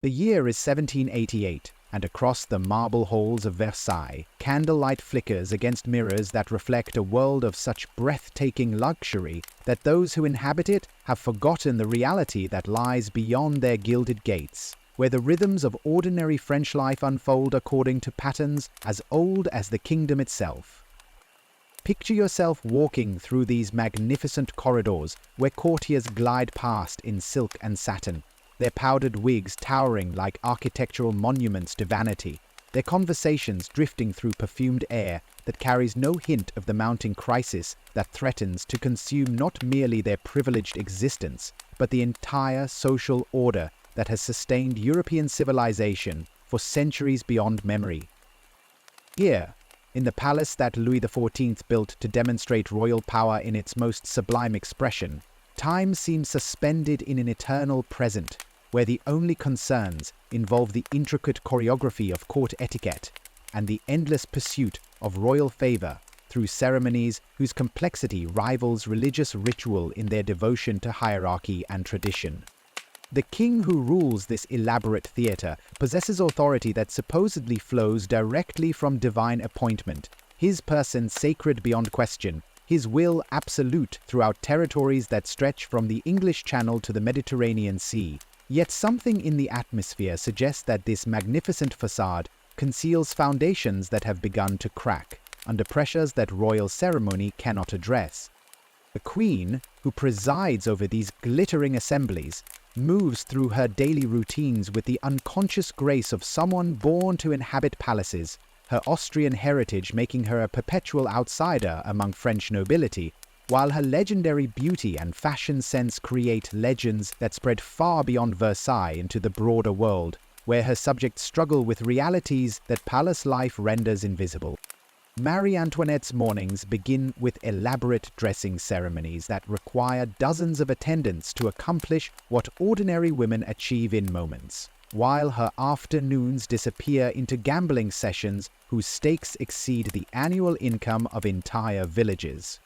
The year is 1788, and across the marble halls of Versailles, candlelight flickers against mirrors that reflect a world of such breathtaking luxury that those who inhabit it have forgotten the reality that lies beyond their gilded gates, where the rhythms of ordinary French life unfold according to patterns as old as the kingdom itself. Picture yourself walking through these magnificent corridors where courtiers glide past in silk and satin, their powdered wigs towering like architectural monuments to vanity, their conversations drifting through perfumed air that carries no hint of the mounting crisis that threatens to consume not merely their privileged existence, but the entire social order that has sustained European civilization for centuries beyond memory. Here, in the palace that Louis XIV built to demonstrate royal power in its most sublime expression, time seems suspended in an eternal present, where the only concerns involve the intricate choreography of court etiquette and the endless pursuit of royal favor through ceremonies whose complexity rivals religious ritual in their devotion to hierarchy and tradition. The king who rules this elaborate theater possesses authority that supposedly flows directly from divine appointment, his person sacred beyond question, his will absolute throughout territories that stretch from the English Channel to the Mediterranean Sea. Yet something in the atmosphere suggests that this magnificent facade conceals foundations that have begun to crack under pressures that royal ceremony cannot address. The queen, who presides over these glittering assemblies, moves through her daily routines with the unconscious grace of someone born to inhabit palaces, her Austrian heritage making her a perpetual outsider among French nobility, while her legendary beauty and fashion sense create legends that spread far beyond Versailles into the broader world, where her subjects struggle with realities that palace life renders invisible. Marie Antoinette's mornings begin with elaborate dressing ceremonies that require dozens of attendants to accomplish what ordinary women achieve in moments, while her afternoons disappear into gambling sessions whose stakes exceed the annual income of entire villages.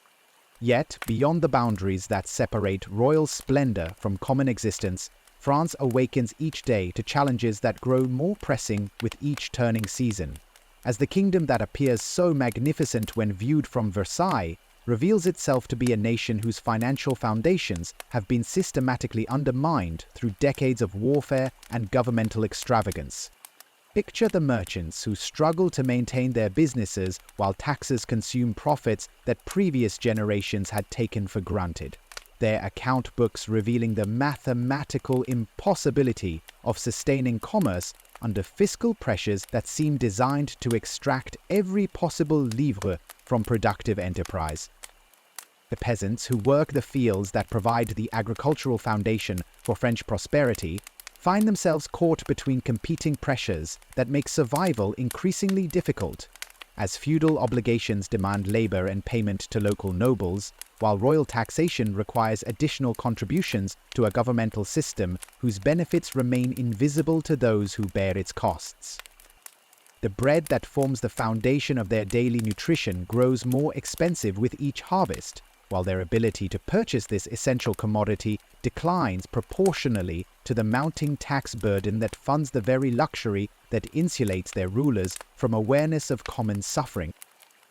Yet, beyond the boundaries that separate royal splendor from common existence, France awakens each day to challenges that grow more pressing with each turning season, as the kingdom that appears so magnificent when viewed from Versailles reveals itself to be a nation whose financial foundations have been systematically undermined through decades of warfare and governmental extravagance. Picture the merchants who struggle to maintain their businesses while taxes consume profits that previous generations had taken for granted, their account books revealing the mathematical impossibility of sustaining commerce under fiscal pressures that seem designed to extract every possible livre from productive enterprise. The peasants who work the fields that provide the agricultural foundation for French prosperity find themselves caught between competing pressures that make survival increasingly difficult, as feudal obligations demand labor and payment to local nobles, while royal taxation requires additional contributions to a governmental system whose benefits remain invisible to those who bear its costs. The bread that forms the foundation of their daily nutrition grows more expensive with each harvest, while their ability to purchase this essential commodity declines proportionally to the mounting tax burden that funds the very luxury that insulates their rulers from awareness of common suffering.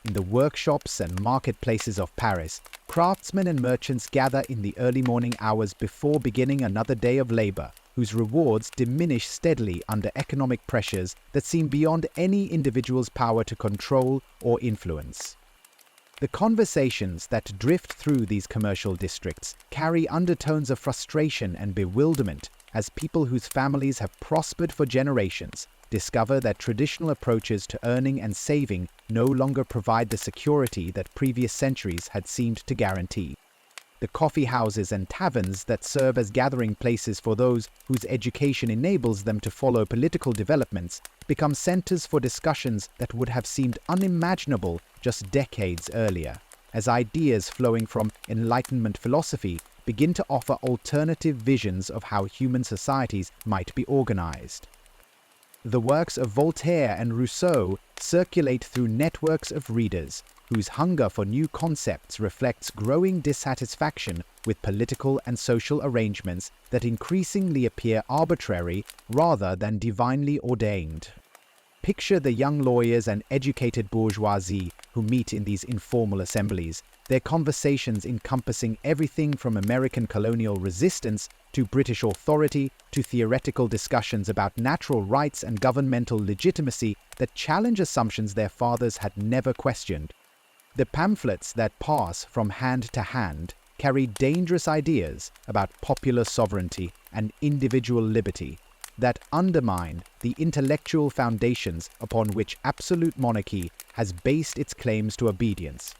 In the workshops and marketplaces of Paris, craftsmen and merchants gather in the early morning hours before beginning another day of labor, whose rewards diminish steadily under economic pressures that seem beyond any individual's power to control or influence. The conversations that drift through these commercial districts carry undertones of frustration and bewilderment as people whose families have prospered for generations discover that traditional approaches to earning and saving no longer provide the security that previous centuries had seemed to guarantee. The coffee houses and taverns that serve as gathering places for those whose education enables them to follow political developments become centers for discussions that would have seemed unimaginable just decades earlier, as ideas flowing from Enlightenment philosophy begin to offer alternative visions of how human societies might be organized. The works of Voltaire and Rousseau circulate through networks of readers, whose hunger for new concepts reflects growing dissatisfaction with political and social arrangements that increasingly appear arbitrary rather than divinely ordained. Picture the young lawyers and educated bourgeoisie who meet in these informal assemblies, their conversations encompassing everything from American colonial resistance to British authority to theoretical discussions about natural rights and governmental legitimacy that challenge assumptions their fathers had never questioned. The pamphlets that pass from hand to hand carry dangerous ideas about popular sovereignty and individual liberty that undermine the intellectual foundations upon which absolute monarchy has based its claims to obedience.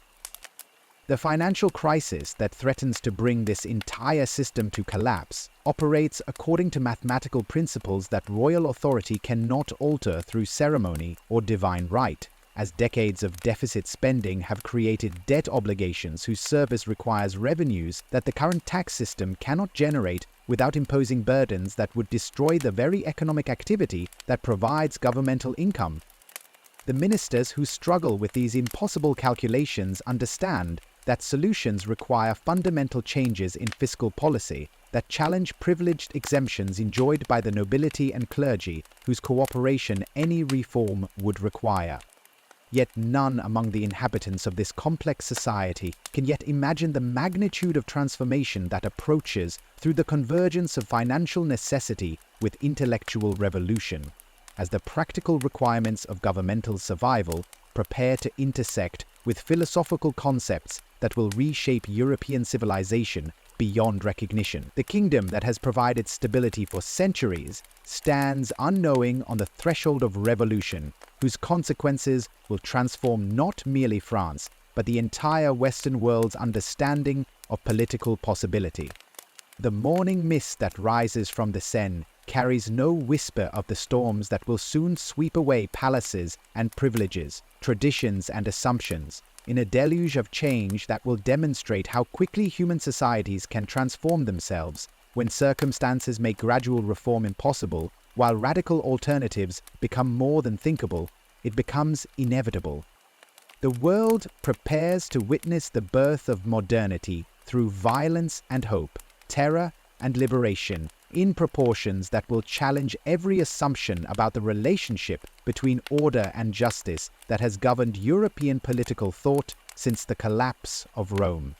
The financial crisis that threatens to bring this entire system to collapse operates according to mathematical principles that royal authority cannot alter through ceremony or divine right, as decades of deficit spending have created debt obligations whose service requires revenues that the current tax system cannot generate without imposing burdens that would destroy the very economic activity that provides governmental income. The ministers who struggle with these impossible calculations understand that solutions require fundamental changes in fiscal policy that challenge privileged exemptions enjoyed by the nobility and clergy, whose cooperation any reform would require. Yet none among the inhabitants of this complex society can yet imagine the magnitude of transformation that approaches through the convergence of financial necessity with intellectual revolution, as the practical requirements of governmental survival prepare to intersect with philosophical concepts that will reshape European civilization beyond recognition. The kingdom that has provided stability for centuries stands unknowing on the threshold of revolution, whose consequences will transform not merely France, but the entire Western world's understanding of political possibility. The morning mist that rises from the Seine carries no whisper of the storms that will soon sweep away palaces and privileges, traditions and assumptions, in a deluge of change that will demonstrate how quickly human societies can transform themselves when circumstances make gradual reform impossible, while radical alternatives become more than thinkable. It becomes inevitable. The world prepares to witness the birth of modernity through violence and hope, terror and liberation, in proportions that will challenge every assumption about the relationship between order and justice that has governed European political thought since the collapse of Rome.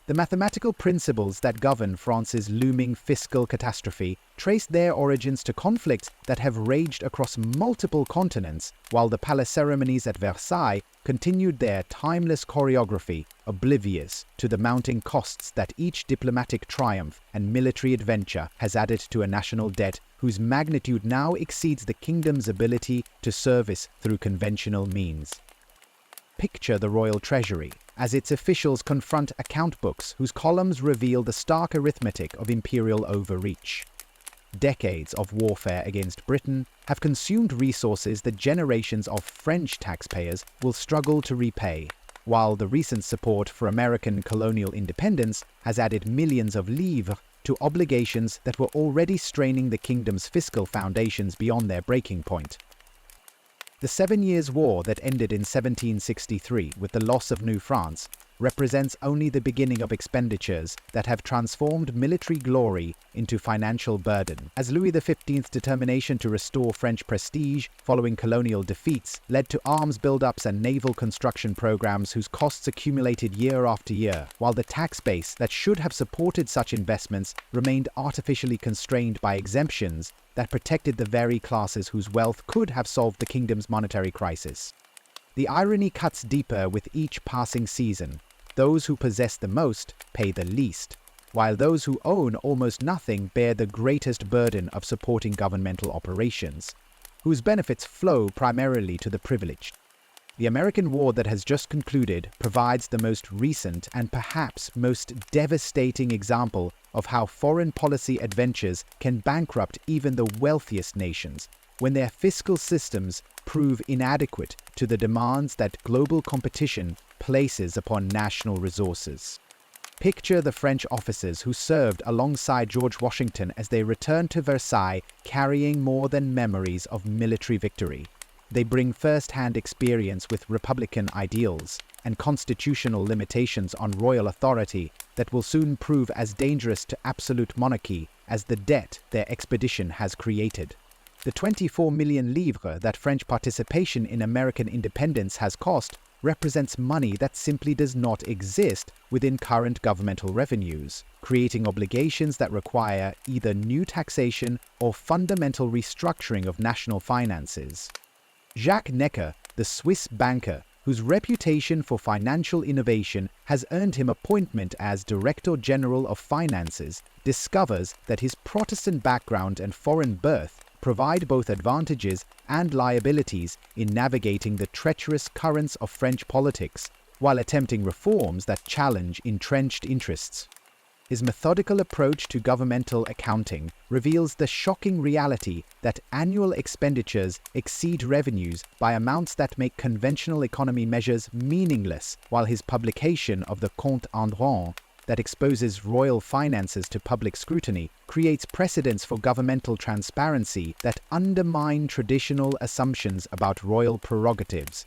The mathematical principles that govern France's looming fiscal catastrophe trace their origins to conflicts that have raged across multiple continents, while the palace ceremonies at Versailles continued their timeless choreography, oblivious to the mounting costs that each diplomatic triumph and military adventure has added to a national debt whose magnitude now exceeds the kingdom's ability to service through conventional means. Picture the royal treasury as its officials confront account books whose columns reveal the stark arithmetic of imperial overreach. Decades of warfare against Britain have consumed resources that generations of French taxpayers will struggle to repay, while the recent support for American colonial independence has added millions of livres to obligations that were already straining the kingdom's fiscal foundations beyond their breaking point. The 7 Years' War that ended in 1763 with the loss of New France represents only the beginning of expenditures that have transformed military glory into financial burden, as Louis XV's determination to restore French prestige following colonial defeats led to arms buildups and naval construction programs whose costs accumulated year after year, while the tax base that should have supported such investments remained artificially constrained by exemptions that protected the very classes whose wealth could have solved the kingdom's monetary crisis. The irony cuts deeper with each passing season. Those who possess the most pay the least, while those who own almost nothing bear the greatest burden of supporting governmental operations, whose benefits flow primarily to the privileged. The American war that has just concluded provides the most recent and perhaps most devastating example of how foreign policy adventures can bankrupt even the wealthiest nations when their fiscal systems prove inadequate to the demands that global competition places upon national resources. Picture the French officers who served alongside George Washington as they returned to Versailles carrying more than memories of military victory. They bring first-hand experience with republican ideals and constitutional limitations on royal authority that will soon prove as dangerous to absolute monarchy as the debt their expedition has created. The 24 million livres that French participation in American independence has cost represents money that simply does not exist within current governmental revenues, creating obligations that require either new taxation or fundamental restructuring of national finances. Jacques Necker, the Swiss banker, whose reputation for financial innovation has earned him appointment as Director General of Finances, discovers that his Protestant background and foreign birth provide both advantages and liabilities in navigating the treacherous currents of French politics while attempting reforms that challenge entrenched interests. His methodical approach to governmental accounting reveals the shocking reality that annual expenditures exceed revenues by amounts that make conventional economy measures meaningless, while his publication of the Compte en Rang, that exposes royal finances to public scrutiny, creates precedents for governmental transparency that undermine traditional assumptions about royal prerogatives.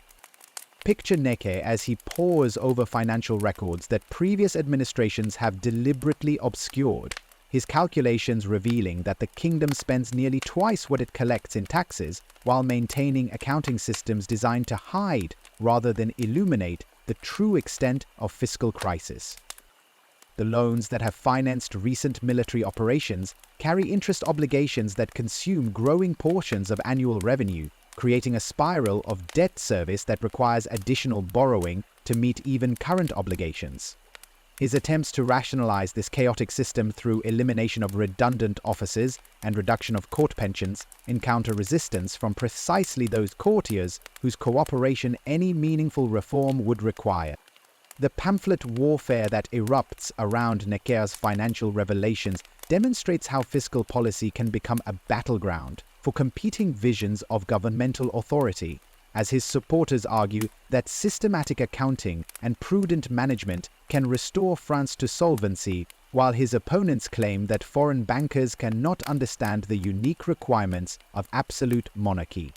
Picture Necker as he pores over financial records that previous administrations have deliberately obscured, his calculations revealing that the kingdom spends nearly twice what it collects in taxes while maintaining accounting systems designed to hide rather than illuminate the true extent of fiscal crisis. The loans that have financed recent military operations carry interest obligations that consume growing portions of annual revenue, creating a spiral of debt service that requires additional borrowing to meet even current obligations. His attempts to rationalize this chaotic system through elimination of redundant offices and reduction of court pensions encounter resistance from precisely those courtiers whose cooperation any meaningful reform would require. The pamphlet warfare that erupts around Necker's financial revelations demonstrates how fiscal policy can become a battleground for competing visions of governmental authority, as his supporters argue that systematic accounting and prudent management can restore France to solvency, while his opponents claim that foreign bankers cannot understand the unique requirements of absolute monarchy.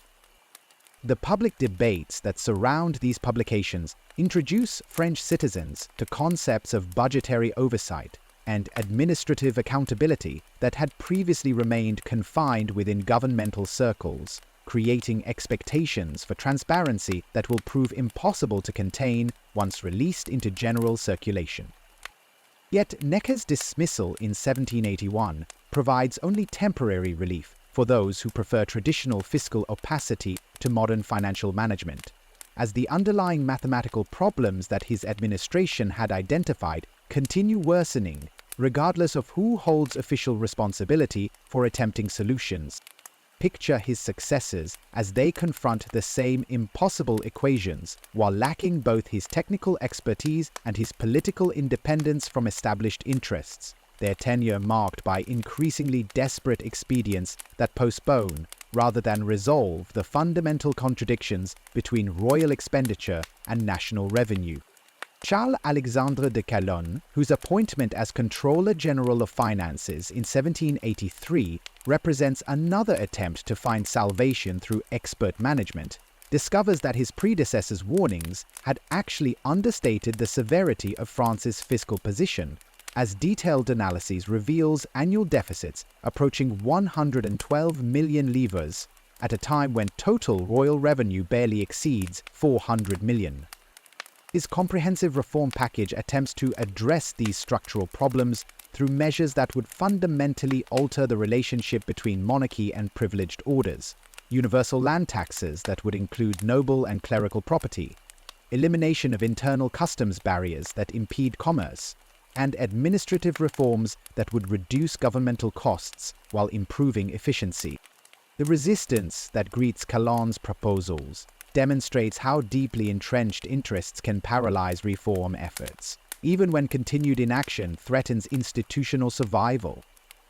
The public debates that surround these publications introduce French citizens to concepts of budgetary oversight and administrative accountability that had previously remained confined within governmental circles, creating expectations for transparency that will prove impossible to contain once released into general circulation. Yet Necker's dismissal in 1781 provides only temporary relief for those who prefer traditional fiscal opacity to modern financial management, as the underlying mathematical problems that his administration had identified continue worsening, regardless of who holds official responsibility for attempting solutions. Picture his successors as they confront the same impossible equations while lacking both his technical expertise and his political independence from established interests, their tenure marked by increasingly desperate expedients that postpone rather than resolve the fundamental contradictions between royal expenditure and national revenue. Charles-Alexandre de Calonne, whose appointment as Controller General of Finances in 1783 represents another attempt to find salvation through expert management, discovers that his predecessor's warnings had actually understated the severity of France's fiscal position, as detailed analysis reveals annual deficits approaching 112 million livres at a time when total royal revenue barely exceeds 400 million. His comprehensive reform package attempts to address these structural problems through measures that would fundamentally alter the relationship between monarchy and privileged orders, universal land taxes that would include noble and clerical property, elimination of internal customs barriers that impede commerce, and administrative reforms that would reduce governmental costs while improving efficiency. The resistance that greets Calonne's proposals demonstrates how deeply entrenched interests can paralyze reform efforts, even when continued inaction threatens institutional survival.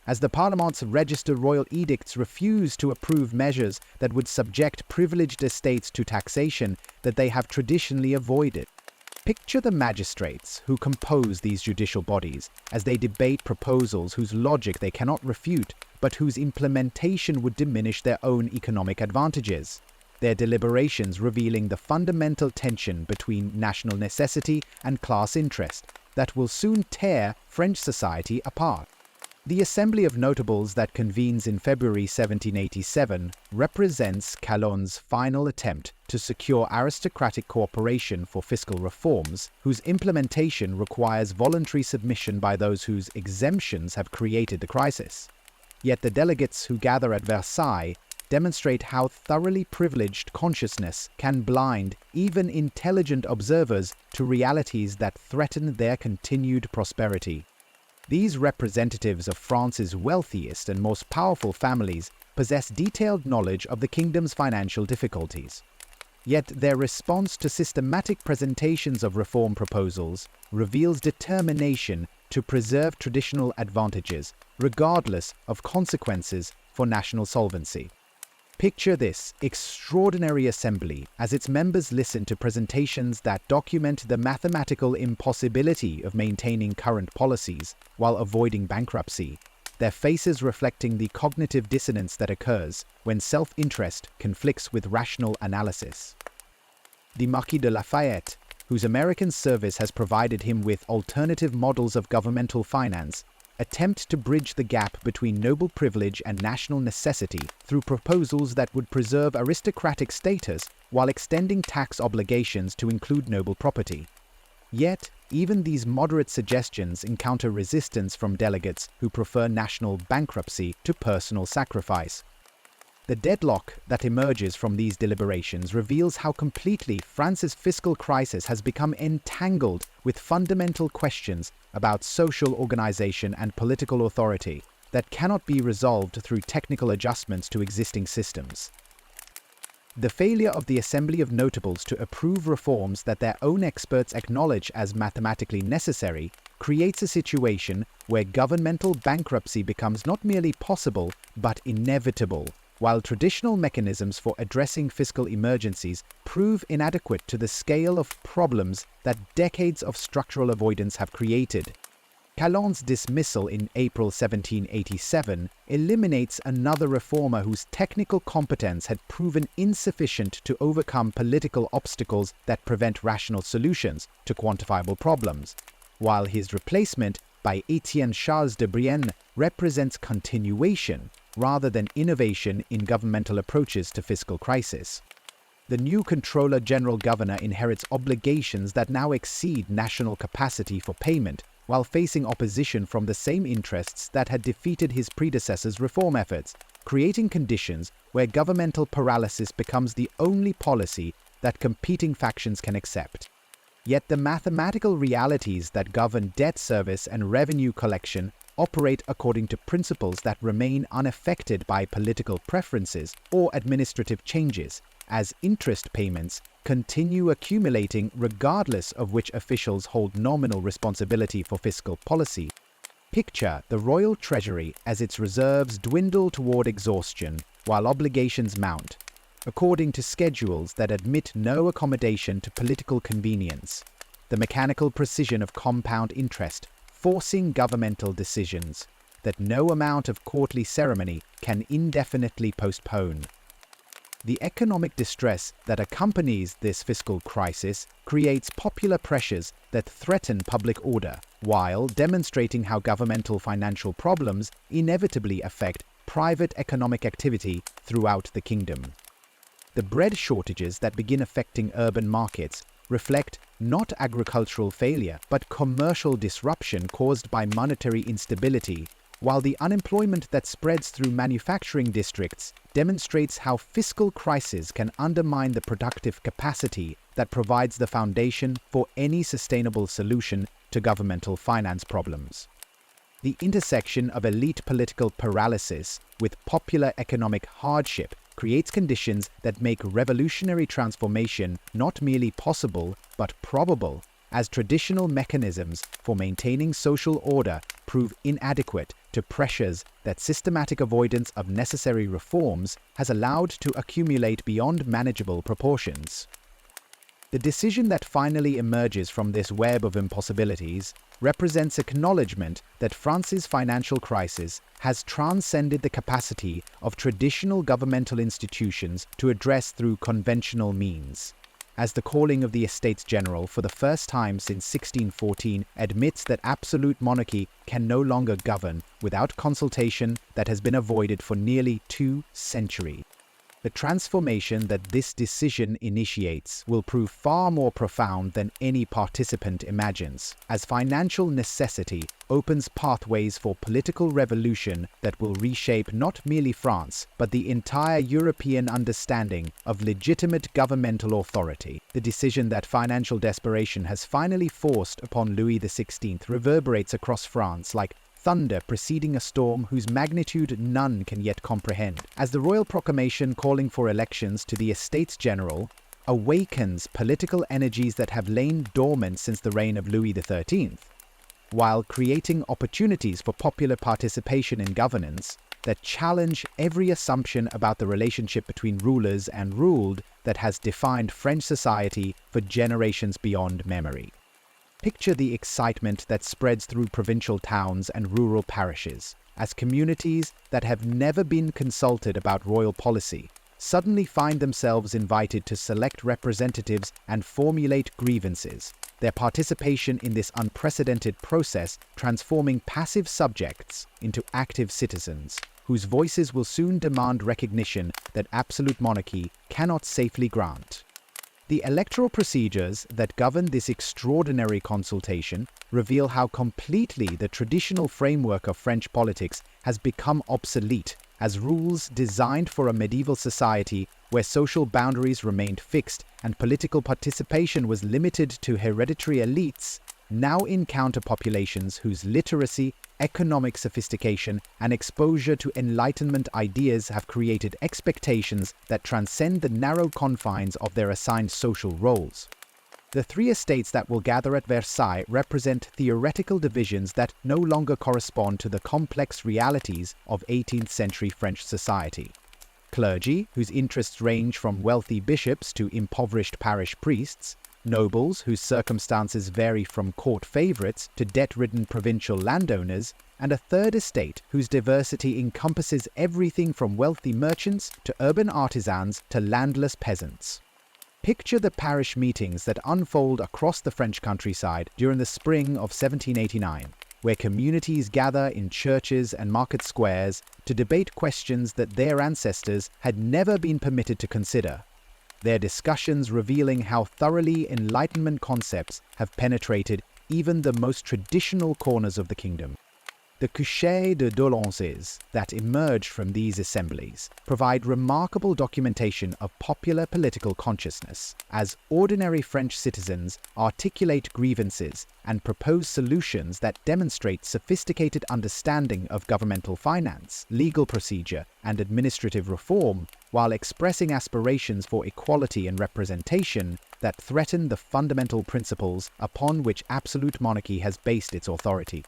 As the Parliament's registered royal edicts refuse to approve measures that would subject privileged estates to taxation that they have traditionally avoided. Picture the magistrates who compose these judicial bodies as they debate proposals whose logic they cannot refute, but whose implementation would diminish their own economic advantages. Their deliberations revealing the fundamental tension between national necessity and class interest that will soon tear French society apart. The Assembly of Notables that convenes in February 1787 represents Calonne's final attempt to secure aristocratic cooperation for fiscal reforms, whose implementation requires voluntary submission by those whose exemptions have created the crisis. Yet the delegates who gather at Versailles demonstrate how thoroughly privileged consciousness can blind even intelligent observers to realities that threaten their continued prosperity. These representatives of France's wealthiest and most powerful families possess detailed knowledge of the kingdom's financial difficulties. Yet their response to systematic presentations of reform proposals reveals determination to preserve traditional advantages, regardless of consequences for national solvency. Picture this extraordinary assembly as its members listen to presentations that document the mathematical impossibility of maintaining current policies while avoiding bankruptcy, their faces reflecting the cognitive dissonance that occurs when self-interest conflicts with rational analysis. The Marquis de Lafayette, whose American service has provided him with alternative models of governmental finance, attempt to bridge the gap between noble privilege and national necessity through proposals that would preserve aristocratic status while extending tax obligations to include noble property. Yet, even these moderate suggestions encounter resistance from delegates who prefer national bankruptcy to personal sacrifice. The deadlock that emerges from these deliberations reveals how completely France's fiscal crisis has become entangled with fundamental questions about social organization and political authority that cannot be resolved through technical adjustments to existing systems. The failure of the Assembly of Notables to approve reforms that their own experts acknowledge as mathematically necessary creates a situation where governmental bankruptcy becomes not merely possible but inevitable, while traditional mechanisms for addressing fiscal emergencies prove inadequate to the scale of problems that decades of structural avoidance have created. Calonne's dismissal in April 1787 eliminates another reformer whose technical competence had proven insufficient to overcome political obstacles that prevent rational solutions to quantifiable problems, while his replacement by Étienne Charles de Brienne represents continuation rather than innovation in governmental approaches to fiscal crisis. The new Controller General Governor inherits obligations that now exceed national capacity for payment, while facing opposition from the same interests that had defeated his predecessor's reform efforts, creating conditions where governmental paralysis becomes the only policy that competing factions can accept. Yet the mathematical realities that govern debt service and revenue collection operate according to principles that remain unaffected by political preferences or administrative changes, as interest payments continue accumulating regardless of which officials hold nominal responsibility for fiscal policy. Picture the royal treasury as its reserves dwindle toward exhaustion while obligations mount, according to schedules that admit no accommodation to political convenience. The mechanical precision of compound interest forcing governmental decisions that no amount of courtly ceremony can indefinitely postpone. The economic distress that accompanies this fiscal crisis creates popular pressures that threaten public order, while demonstrating how governmental financial problems inevitably affect private economic activity throughout the kingdom. The bread shortages that begin affecting urban markets reflect not agricultural failure but commercial disruption caused by monetary instability, while the unemployment that spreads through manufacturing districts demonstrates how fiscal crises can undermine the productive capacity that provides the foundation for any sustainable solution to governmental finance problems. The intersection of elite political paralysis with popular economic hardship creates conditions that make revolutionary transformation not merely possible but probable, as traditional mechanisms for maintaining social order prove inadequate to pressures that systematic avoidance of necessary reforms has allowed to accumulate beyond manageable proportions. The decision that finally emerges from this web of impossibilities represents acknowledgement that France's financial crisis has transcended the capacity of traditional governmental institutions to address through conventional means. As the calling of the Estates General for the first time since 1614 admits that absolute monarchy can no longer govern without consultation that has been avoided for nearly 2 centuries. The transformation that this decision initiates will prove far more profound than any participant imagines, as financial necessity opens pathways for political revolution that will reshape not merely France, but the entire European understanding of legitimate governmental authority. The decision that financial desperation has finally forced upon Louis XVI reverberates across France like thunder preceding a storm whose magnitude none can yet comprehend, as the royal proclamation calling for elections to the Estates General awakens political energies that have lain dormant since the reign of Louis XIII, while creating opportunities for popular participation in governance that challenge every assumption about the relationship between rulers and ruled that has defined French society for generations beyond memory. Picture the excitement that spreads through provincial towns and rural parishes, as communities that have never been consulted about royal policy suddenly find themselves invited to select representatives and formulate grievances, their participation in this unprecedented process transforming passive subjects into active citizens, whose voices will soon demand recognition that absolute monarchy cannot safely grant. The electoral procedures that govern this extraordinary consultation reveal how completely the traditional framework of French politics has become obsolete, as rules designed for a medieval society where social boundaries remained fixed and political participation was limited to hereditary elites now encounter populations whose literacy, economic sophistication, and exposure to Enlightenment ideas have created expectations that transcend the narrow confines of their assigned social roles. The 3 estates that will gather at Versailles represent theoretical divisions that no longer correspond to the complex realities of 18th century French society. Clergy, whose interests range from wealthy bishops to impoverished parish priests, nobles whose circumstances vary from court favorites to debt-ridden provincial landowners, and a third estate whose diversity encompasses everything from wealthy merchants to urban artisans to landless peasants. Picture the parish meetings that unfold across the French countryside during the spring of 1789, where communities gather in churches and market squares to debate questions that their ancestors had never been permitted to consider. Their discussions revealing how thoroughly Enlightenment concepts have penetrated even the most traditional corners of the kingdom. The couchers de doléances that emerge from these assemblies provide remarkable documentation of popular political consciousness, as ordinary French citizens articulate grievances and propose solutions that demonstrate sophisticated understanding of governmental finance, legal procedure, and administrative reform, while expressing aspirations for equality and representation that threaten the fundamental principles upon which absolute monarchy has based its authority.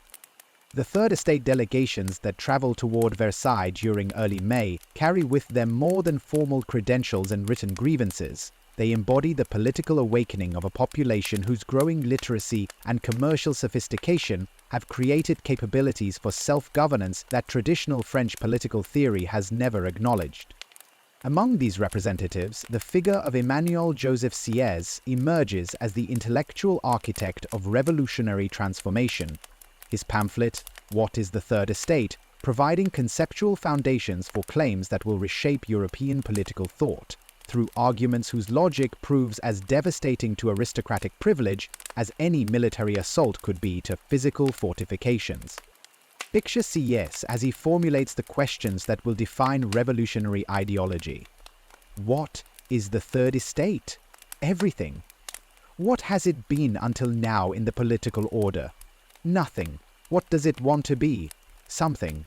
The Third Estate delegations that travel toward Versailles during early May carry with them more than formal credentials and written grievances. They embody the political awakening of a population whose growing literacy and commercial sophistication have created capabilities for self-governance that traditional French political theory has never acknowledged. Among these representatives, the figure of Emmanuel Joseph Sieyès emerges as the intellectual architect of revolutionary transformation. His pamphlet, What is the Third Estate?, providing conceptual foundations for claims that will reshape European political thought, through arguments whose logic proves as devastating to aristocratic privilege as any military assault could be to physical fortifications. Picture Sieyès as he formulates the questions that will define revolutionary ideology. What is the Third Estate? Everything. What has it been until now in the political order? Nothing. What does it want to be? Something.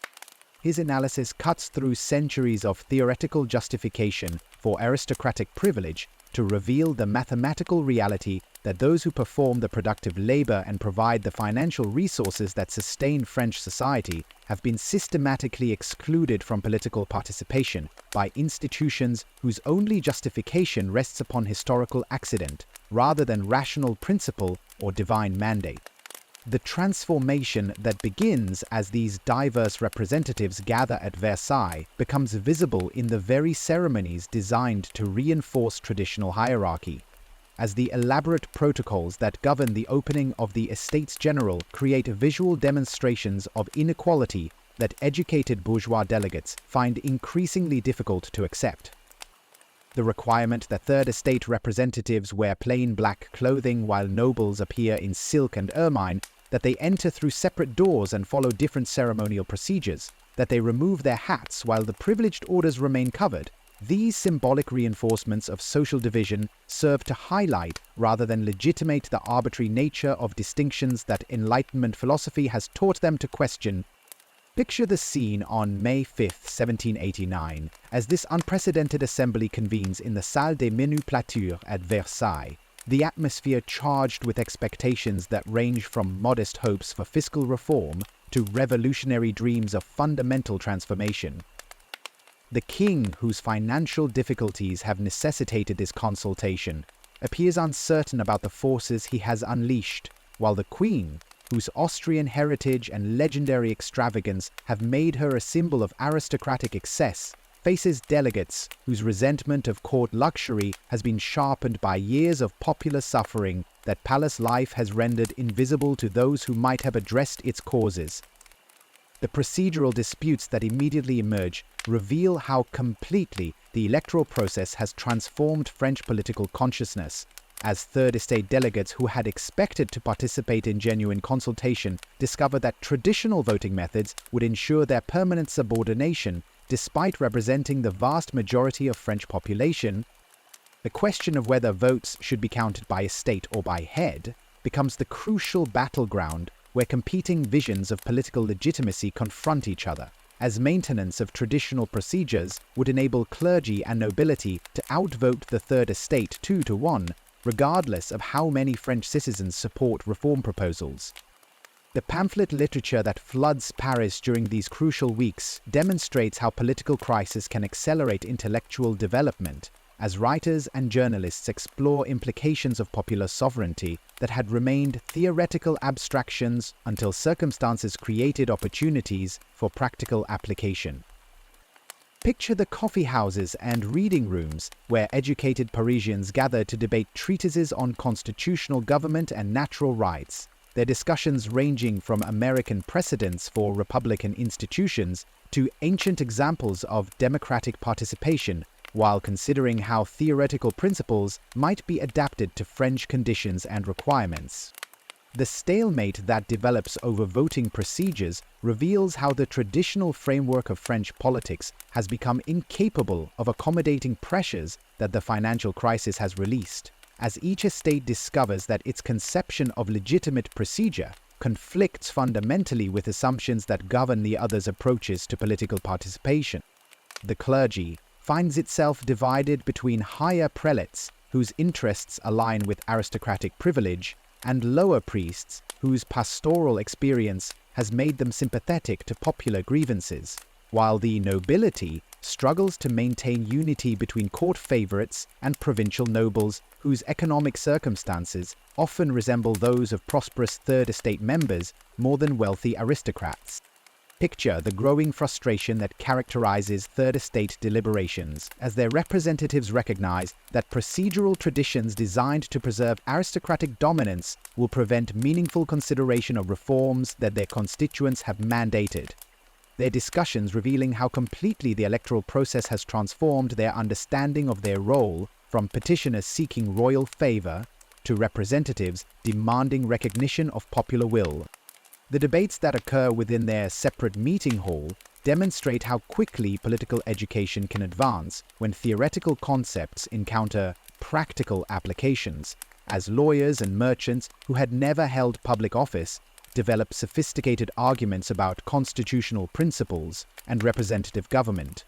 his analysis cuts through centuries of theoretical justification for aristocratic privilege to reveal the mathematical reality that those who perform the productive labor and provide the financial resources that sustain French society have been systematically excluded from political participation by institutions whose only justification rests upon historical accident rather than rational principle or divine mandate. The transformation that begins as these diverse representatives gather at Versailles becomes visible in the very ceremonies designed to reinforce traditional hierarchy, as the elaborate protocols that govern the opening of the Estates General create visual demonstrations of inequality that educated bourgeois delegates find increasingly difficult to accept. The requirement that Third Estate representatives wear plain black clothing while nobles appear in silk and ermine, that they enter through separate doors and follow different ceremonial procedures, that they remove their hats while the privileged orders remain covered, these symbolic reinforcements of social division serve to highlight rather than legitimate the arbitrary nature of distinctions that Enlightenment philosophy has taught them to question. Picture the scene on May 5, 1789, as this unprecedented assembly convenes in the Salle des Menus Platures at Versailles, the atmosphere charged with expectations that range from modest hopes for fiscal reform to revolutionary dreams of fundamental transformation. The king, whose financial difficulties have necessitated this consultation, appears uncertain about the forces he has unleashed, while the queen, whose Austrian heritage and legendary extravagance have made her a symbol of aristocratic excess, faces delegates whose resentment of court luxury has been sharpened by years of popular suffering that palace life has rendered invisible to those who might have addressed its causes. The procedural disputes that immediately emerge reveal how completely the electoral process has transformed French political consciousness, as Third Estate delegates who had expected to participate in genuine consultation discover that traditional voting methods would ensure their permanent subordination despite representing the vast majority of French population. The question of whether votes should be counted by estate or by head becomes the crucial battleground where competing visions of political legitimacy confront each other, as maintenance of traditional procedures would enable clergy and nobility to outvote the Third Estate 2-1, regardless of how many French citizens support reform proposals. The pamphlet literature that floods Paris during these crucial weeks demonstrates how political crisis can accelerate intellectual development, as writers and journalists explore implications of popular sovereignty that had remained theoretical abstractions until circumstances created opportunities for practical application. Picture the coffee houses and reading rooms where educated Parisians gather to debate treatises on constitutional government and natural rights, their discussions ranging from American precedents for republican institutions to ancient examples of democratic participation, while considering how theoretical principles might be adapted to French conditions and requirements. The stalemate that develops over voting procedures reveals how the traditional framework of French politics has become incapable of accommodating pressures that the financial crisis has released, as each estate discovers that its conception of legitimate procedure conflicts fundamentally with assumptions that govern the other's approaches to political participation. The clergy finds itself divided between higher prelates, whose interests align with aristocratic privilege, and lower priests, whose pastoral experience has made them sympathetic to popular grievances, while the nobility struggles to maintain unity between court favorites and provincial nobles whose economic circumstances often resemble those of prosperous Third Estate members more than wealthy aristocrats. Picture the growing frustration that characterizes Third Estate deliberations, as their representatives recognize that procedural traditions designed to preserve aristocratic dominance will prevent meaningful consideration of reforms that their constituents have mandated. Their discussions revealing how completely the electoral process has transformed their understanding of their role, from petitioners seeking royal favor to representatives demanding recognition of popular will. The debates that occur within their separate meeting hall demonstrate how quickly political education can advance when theoretical concepts encounter practical applications, as lawyers and merchants who had never held public office develop sophisticated arguments about constitutional principles and representative government.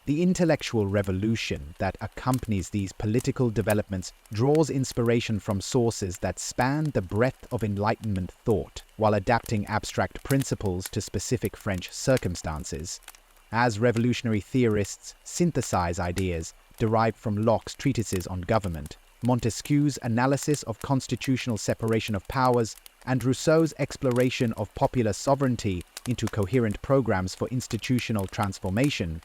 The intellectual revolution that accompanies these political developments draws inspiration from sources that span the breadth of Enlightenment thought, while adapting abstract principles to specific French circumstances. As revolutionary theorists synthesize ideas derived from Locke's treatises on government, Montesquieu's analysis of constitutional separation of powers, and Rousseau's exploration of popular sovereignty into coherent programs for institutional transformation,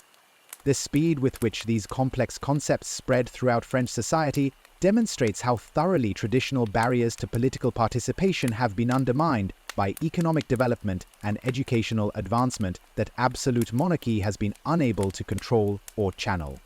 the speed with which these complex concepts spread throughout French society demonstrates how thoroughly traditional barriers to political participation have been undermined by economic development and educational advancement that absolute monarchy has been unable to control or channel.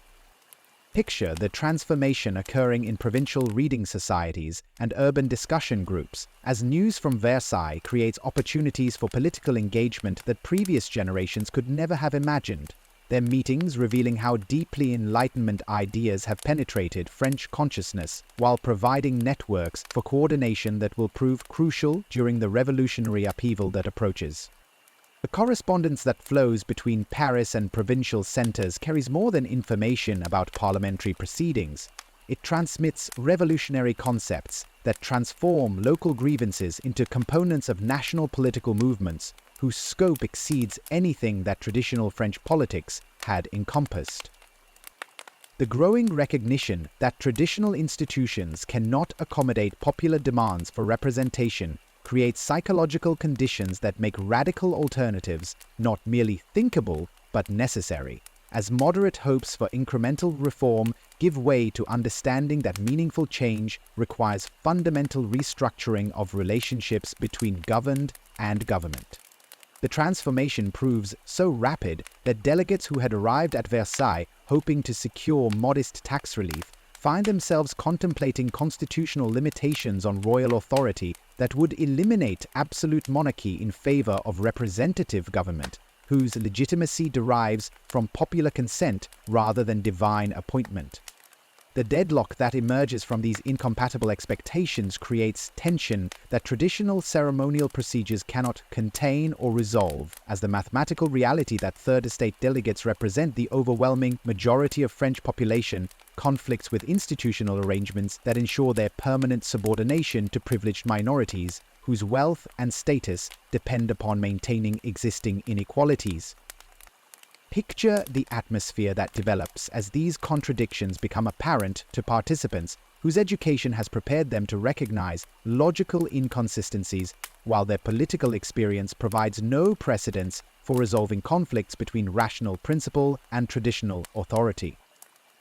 Picture the transformation occurring in provincial reading societies and urban discussion groups, as news from Versailles creates opportunities for political engagement that previous generations could never have imagined. Their meetings revealing how deeply Enlightenment ideas have penetrated French consciousness, while providing networks for coordination that will prove crucial during the revolutionary upheaval that approaches. The correspondence that flows between Paris and provincial centers carries more than information about parliamentary proceedings. It transmits revolutionary concepts that transform local grievances into components of national political movements whose scope exceeds anything that traditional French politics had encompassed. The growing recognition that traditional institutions cannot accommodate popular demands for representation creates psychological conditions that make radical alternatives not merely thinkable but necessary, as moderate hopes for incremental reform give way to understanding that meaningful change requires fundamental restructuring of relationships between governed and government. The transformation proves so rapid that delegates who had arrived at Versailles hoping to secure modest tax relief find themselves contemplating constitutional limitations on royal authority that would eliminate absolute monarchy in favor of representative government, whose legitimacy derives from popular consent rather than divine appointment. The deadlock that emerges from these incompatible expectations creates tension that traditional ceremonial procedures cannot contain or resolve, as the mathematical reality that Third Estate delegates represent the overwhelming majority of French population conflicts with institutional arrangements that ensure their permanent subordination to privileged minorities, whose wealth and status depend upon maintaining existing inequalities. Picture the atmosphere that develops as these contradictions become apparent to participants whose education has prepared them to recognize logical inconsistencies, while their political experience provides no precedents for resolving conflicts between rational principle and traditional authority.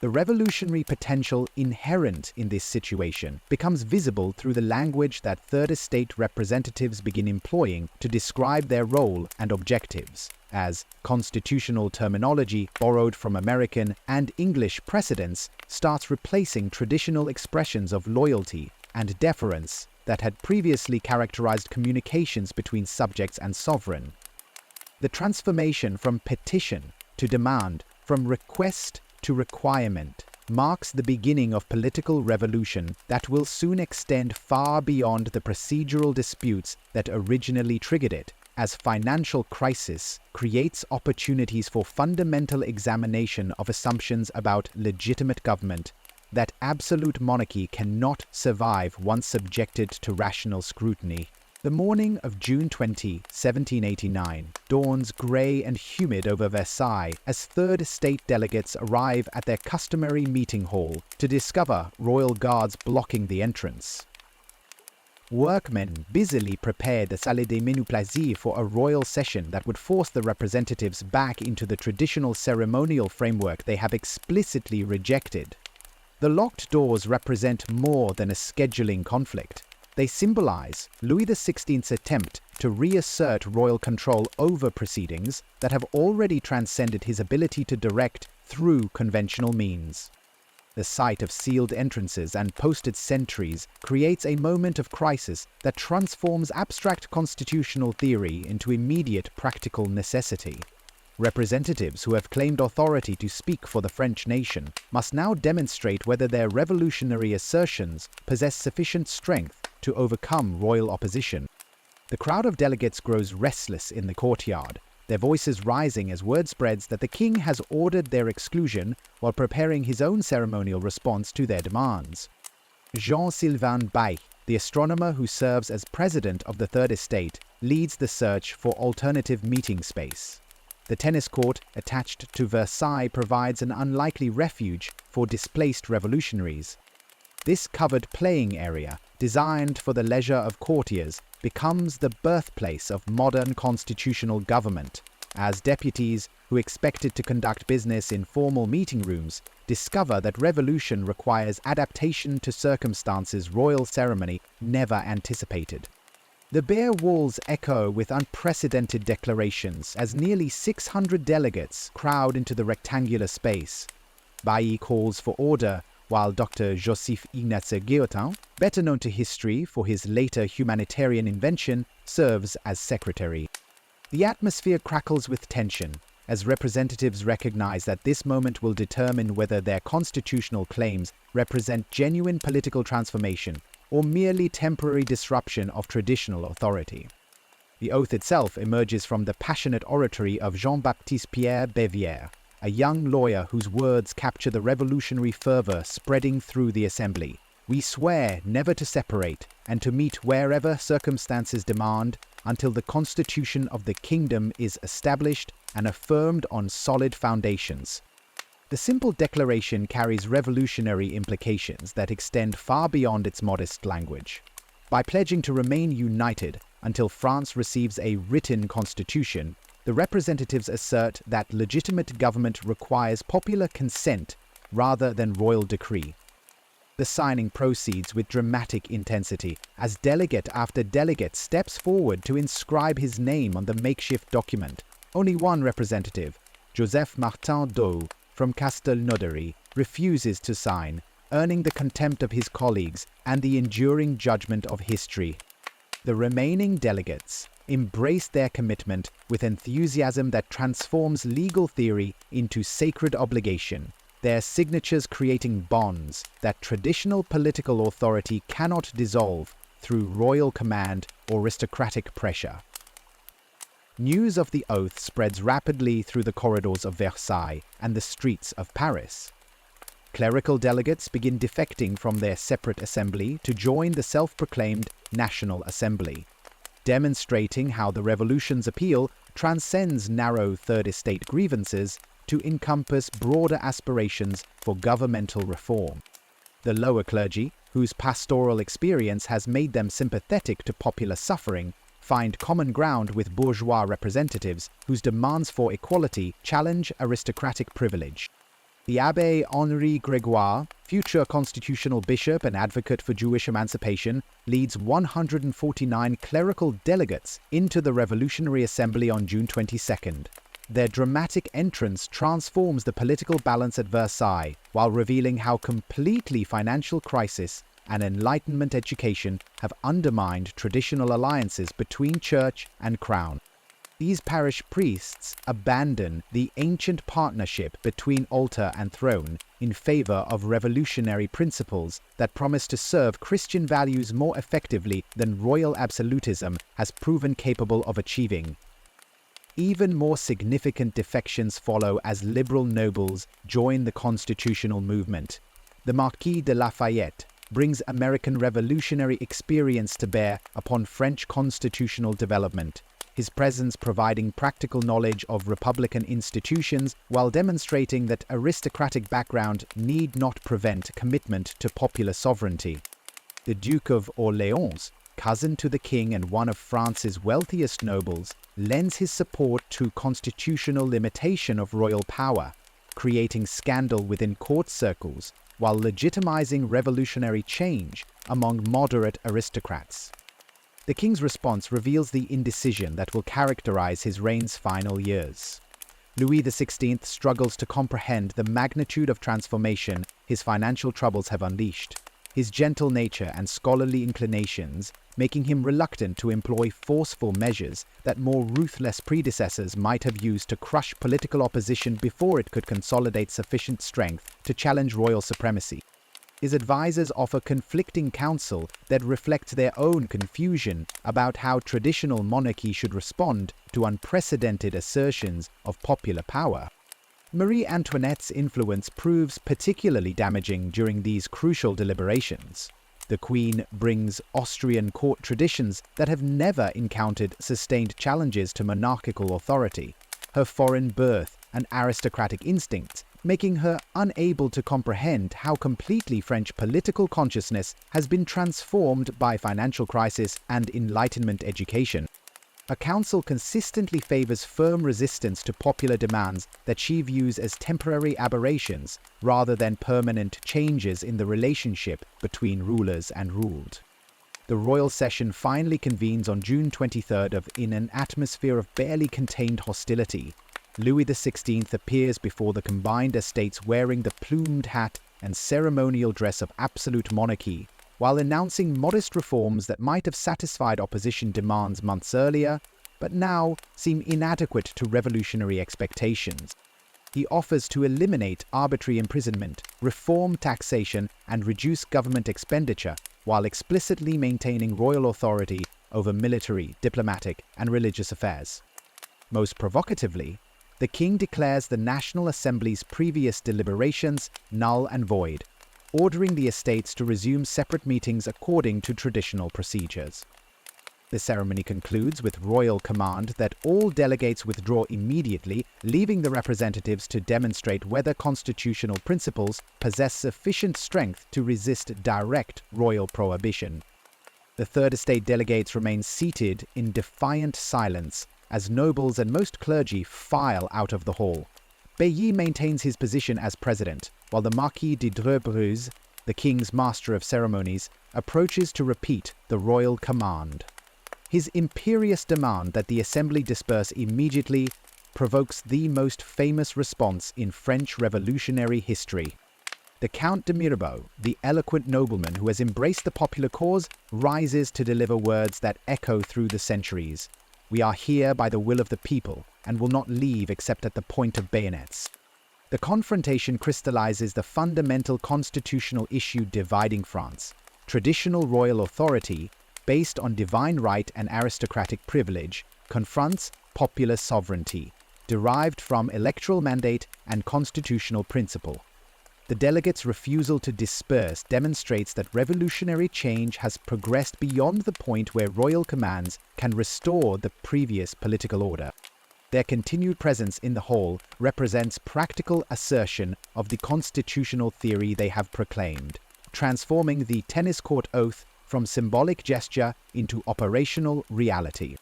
The revolutionary potential inherent in this situation becomes visible through the language that Third Estate representatives begin employing to describe their role and objectives, as constitutional terminology borrowed from American and English precedents starts replacing traditional expressions of loyalty and deference that had previously characterized communications between subjects and sovereign. The transformation from petition to demand, from request to requirement, marks the beginning of political revolution that will soon extend far beyond the procedural disputes that originally triggered it, as financial crisis creates opportunities for fundamental examination of assumptions about legitimate government that absolute monarchy cannot survive once subjected to rational scrutiny. The morning of June 20, 1789, dawns grey and humid over Versailles as Third Estate delegates arrive at their customary meeting hall to discover royal guards blocking the entrance. Workmen busily prepared the Salle des Menus Plaisirs for a royal session that would force the representatives back into the traditional ceremonial framework they have explicitly rejected. The locked doors represent more than a scheduling conflict. They symbolize Louis XVI's attempt to reassert royal control over proceedings that have already transcended his ability to direct through conventional means. The sight of sealed entrances and posted sentries creates a moment of crisis that transforms abstract constitutional theory into immediate practical necessity. Representatives who have claimed authority to speak for the French nation must now demonstrate whether their revolutionary assertions possess sufficient strength to overcome royal opposition. The crowd of delegates grows restless in the courtyard, their voices rising as word spreads that the king has ordered their exclusion while preparing his own ceremonial response to their demands. Jean-Sylvain Baille, the astronomer who serves as president of the Third Estate, leads the search for alternative meeting space. The tennis court attached to Versailles provides an unlikely refuge for displaced revolutionaries. This covered playing area, designed for the leisure of courtiers, becomes the birthplace of modern constitutional government, as deputies who expected to conduct business in formal meeting rooms discover that revolution requires adaptation to circumstances royal ceremony never anticipated. The bare walls echo with unprecedented declarations as nearly 600 delegates crowd into the rectangular space. Bailly calls for order, while Dr. Joseph Ignace Guillotin, better known to history for his later humanitarian invention, serves as secretary. The atmosphere crackles with tension, as representatives recognize that this moment will determine whether their constitutional claims represent genuine political transformation or merely temporary disruption of traditional authority. The oath itself emerges from the passionate oratory of Jean-Baptiste Pierre Bevière, a young lawyer whose words capture the revolutionary fervor spreading through the assembly. We swear never to separate and to meet wherever circumstances demand until the constitution of the kingdom is established and affirmed on solid foundations. The simple declaration carries revolutionary implications that extend far beyond its modest language. By pledging to remain united until France receives a written constitution, the representatives assert that legitimate government requires popular consent rather than royal decree. The signing proceeds with dramatic intensity as delegate after delegate steps forward to inscribe his name on the makeshift document. Only one representative, Joseph Martin d'Au from Castelnaudary, refuses to sign, earning the contempt of his colleagues and the enduring judgment of history. The remaining delegates embrace their commitment with enthusiasm that transforms legal theory into sacred obligation, their signatures creating bonds that traditional political authority cannot dissolve through royal command or aristocratic pressure. News of the oath spreads rapidly through the corridors of Versailles and the streets of Paris. Clerical delegates begin defecting from their separate assembly to join the self-proclaimed National Assembly, demonstrating how the revolution's appeal transcends narrow Third Estate grievances to encompass broader aspirations for governmental reform. The lower clergy, whose pastoral experience has made them sympathetic to popular suffering, find common ground with bourgeois representatives whose demands for equality challenge aristocratic privilege. The Abbé Henri Grégoire, future constitutional bishop and advocate for Jewish emancipation, leads 149 clerical delegates into the Revolutionary Assembly on June 22nd. Their dramatic entrance transforms the political balance at Versailles while revealing how completely financial crisis and Enlightenment education have undermined traditional alliances between church and crown. These parish priests abandon the ancient partnership between altar and throne in favor of revolutionary principles that promise to serve Christian values more effectively than royal absolutism has proven capable of achieving. Even more significant defections follow as liberal nobles join the constitutional movement. The Marquis de Lafayette brings American revolutionary experience to bear upon French constitutional development, his presence providing practical knowledge of republican institutions while demonstrating that aristocratic background need not prevent commitment to popular sovereignty. The Duke of Orléans, cousin to the king and one of France's wealthiest nobles, lends his support to constitutional limitation of royal power, creating scandal within court circles while legitimizing revolutionary change among moderate aristocrats. The king's response reveals the indecision that will characterize his reign's final years. Louis XVI struggles to comprehend the magnitude of transformation his financial troubles have unleashed, his gentle nature and scholarly inclinations making him reluctant to employ forceful measures that more ruthless predecessors might have used to crush political opposition before it could consolidate sufficient strength to challenge royal supremacy. His advisors offer conflicting counsel that reflect their own confusion about how traditional monarchy should respond to unprecedented assertions of popular power. Marie Antoinette's influence proves particularly damaging during these crucial deliberations. The Queen brings Austrian court traditions that have never encountered sustained challenges to monarchical authority, her foreign birth and aristocratic instincts making her unable to comprehend how completely French political consciousness has been transformed by financial crisis and Enlightenment education. Her council consistently favors firm resistance to popular demands that she views as temporary aberrations rather than permanent changes in the relationship between rulers and ruled. The royal session finally convenes on June 23rd in an atmosphere of barely contained hostility. Louis XVI appears before the combined estates wearing the plumed hat and ceremonial dress of absolute monarchy, while announcing modest reforms that might have satisfied opposition demands months earlier, but now seem inadequate to revolutionary expectations. He offers to eliminate arbitrary imprisonment, reform taxation, and reduce government expenditure, while explicitly maintaining royal authority over military, diplomatic, and religious affairs. Most provocatively, the king declares the National Assembly's previous deliberations null and void, ordering the estates to resume separate meetings according to traditional procedures. The ceremony concludes with royal command that all delegates withdraw immediately, leaving the representatives to demonstrate whether constitutional principles possess sufficient strength to resist direct royal prohibition. The Third Estate delegates remain seated in defiant silence as nobles and most clergy file out of the hall. Bailly maintains his position as president, while the Marquis de Dreux, the king's master of ceremonies, approaches to repeat the royal command. His imperious demand that the assembly disperse immediately provokes the most famous response in French revolutionary history. The Count de Mirabeau, the eloquent nobleman who has embraced the popular cause, rises to deliver words that echo through the centuries. "We are here by the will of the people, and will not leave except at the point of bayonets." The confrontation crystallizes the fundamental constitutional issue dividing France. Traditional royal authority, based on divine right and aristocratic privilege, confronts popular sovereignty, derived from electoral mandate and constitutional principle. The delegates' refusal to disperse demonstrates that revolutionary change has progressed beyond the point where royal commands can restore the previous political order. Their continued presence in the hall represents practical assertion of the constitutional theory they have proclaimed, transforming the tennis court oath from symbolic gesture into operational reality.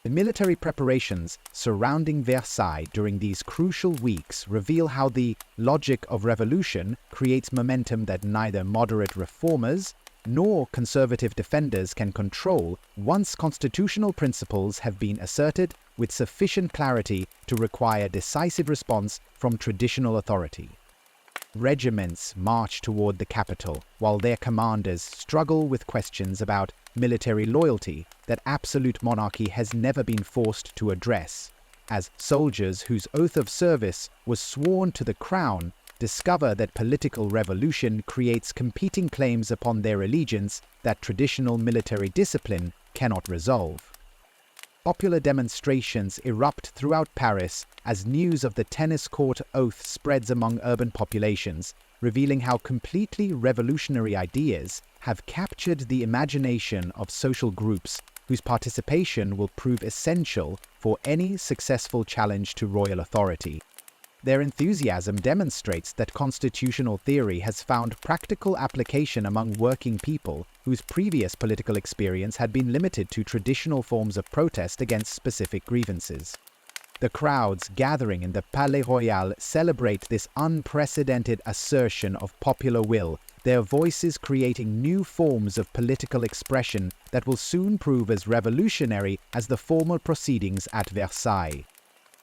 The military preparations surrounding Versailles during these crucial weeks reveal how the logic of revolution creates momentum that neither moderate reformers nor conservative defenders can control once constitutional principles have been asserted with sufficient clarity to require decisive response from traditional authority. Regiments march toward the capital, while their commanders struggle with questions about military loyalty that absolute monarchy has never been forced to address, as soldiers whose oath of service was sworn to the crown discover that political revolution creates competing claims upon their allegiance that traditional military discipline cannot resolve. Popular demonstrations erupt throughout Paris as news of the tennis court oath spreads among urban populations, revealing how completely revolutionary ideas have captured the imagination of social groups whose participation will prove essential for any successful challenge to royal authority. Their enthusiasm demonstrates that constitutional theory has found practical application among working people whose previous political experience had been limited to traditional forms of protest against specific grievances. The crowds gathering in the Palais Royal celebrate this unprecedented assertion of popular will, their voices creating new forms of political expression that will soon prove as revolutionary as the formal proceedings at Versailles.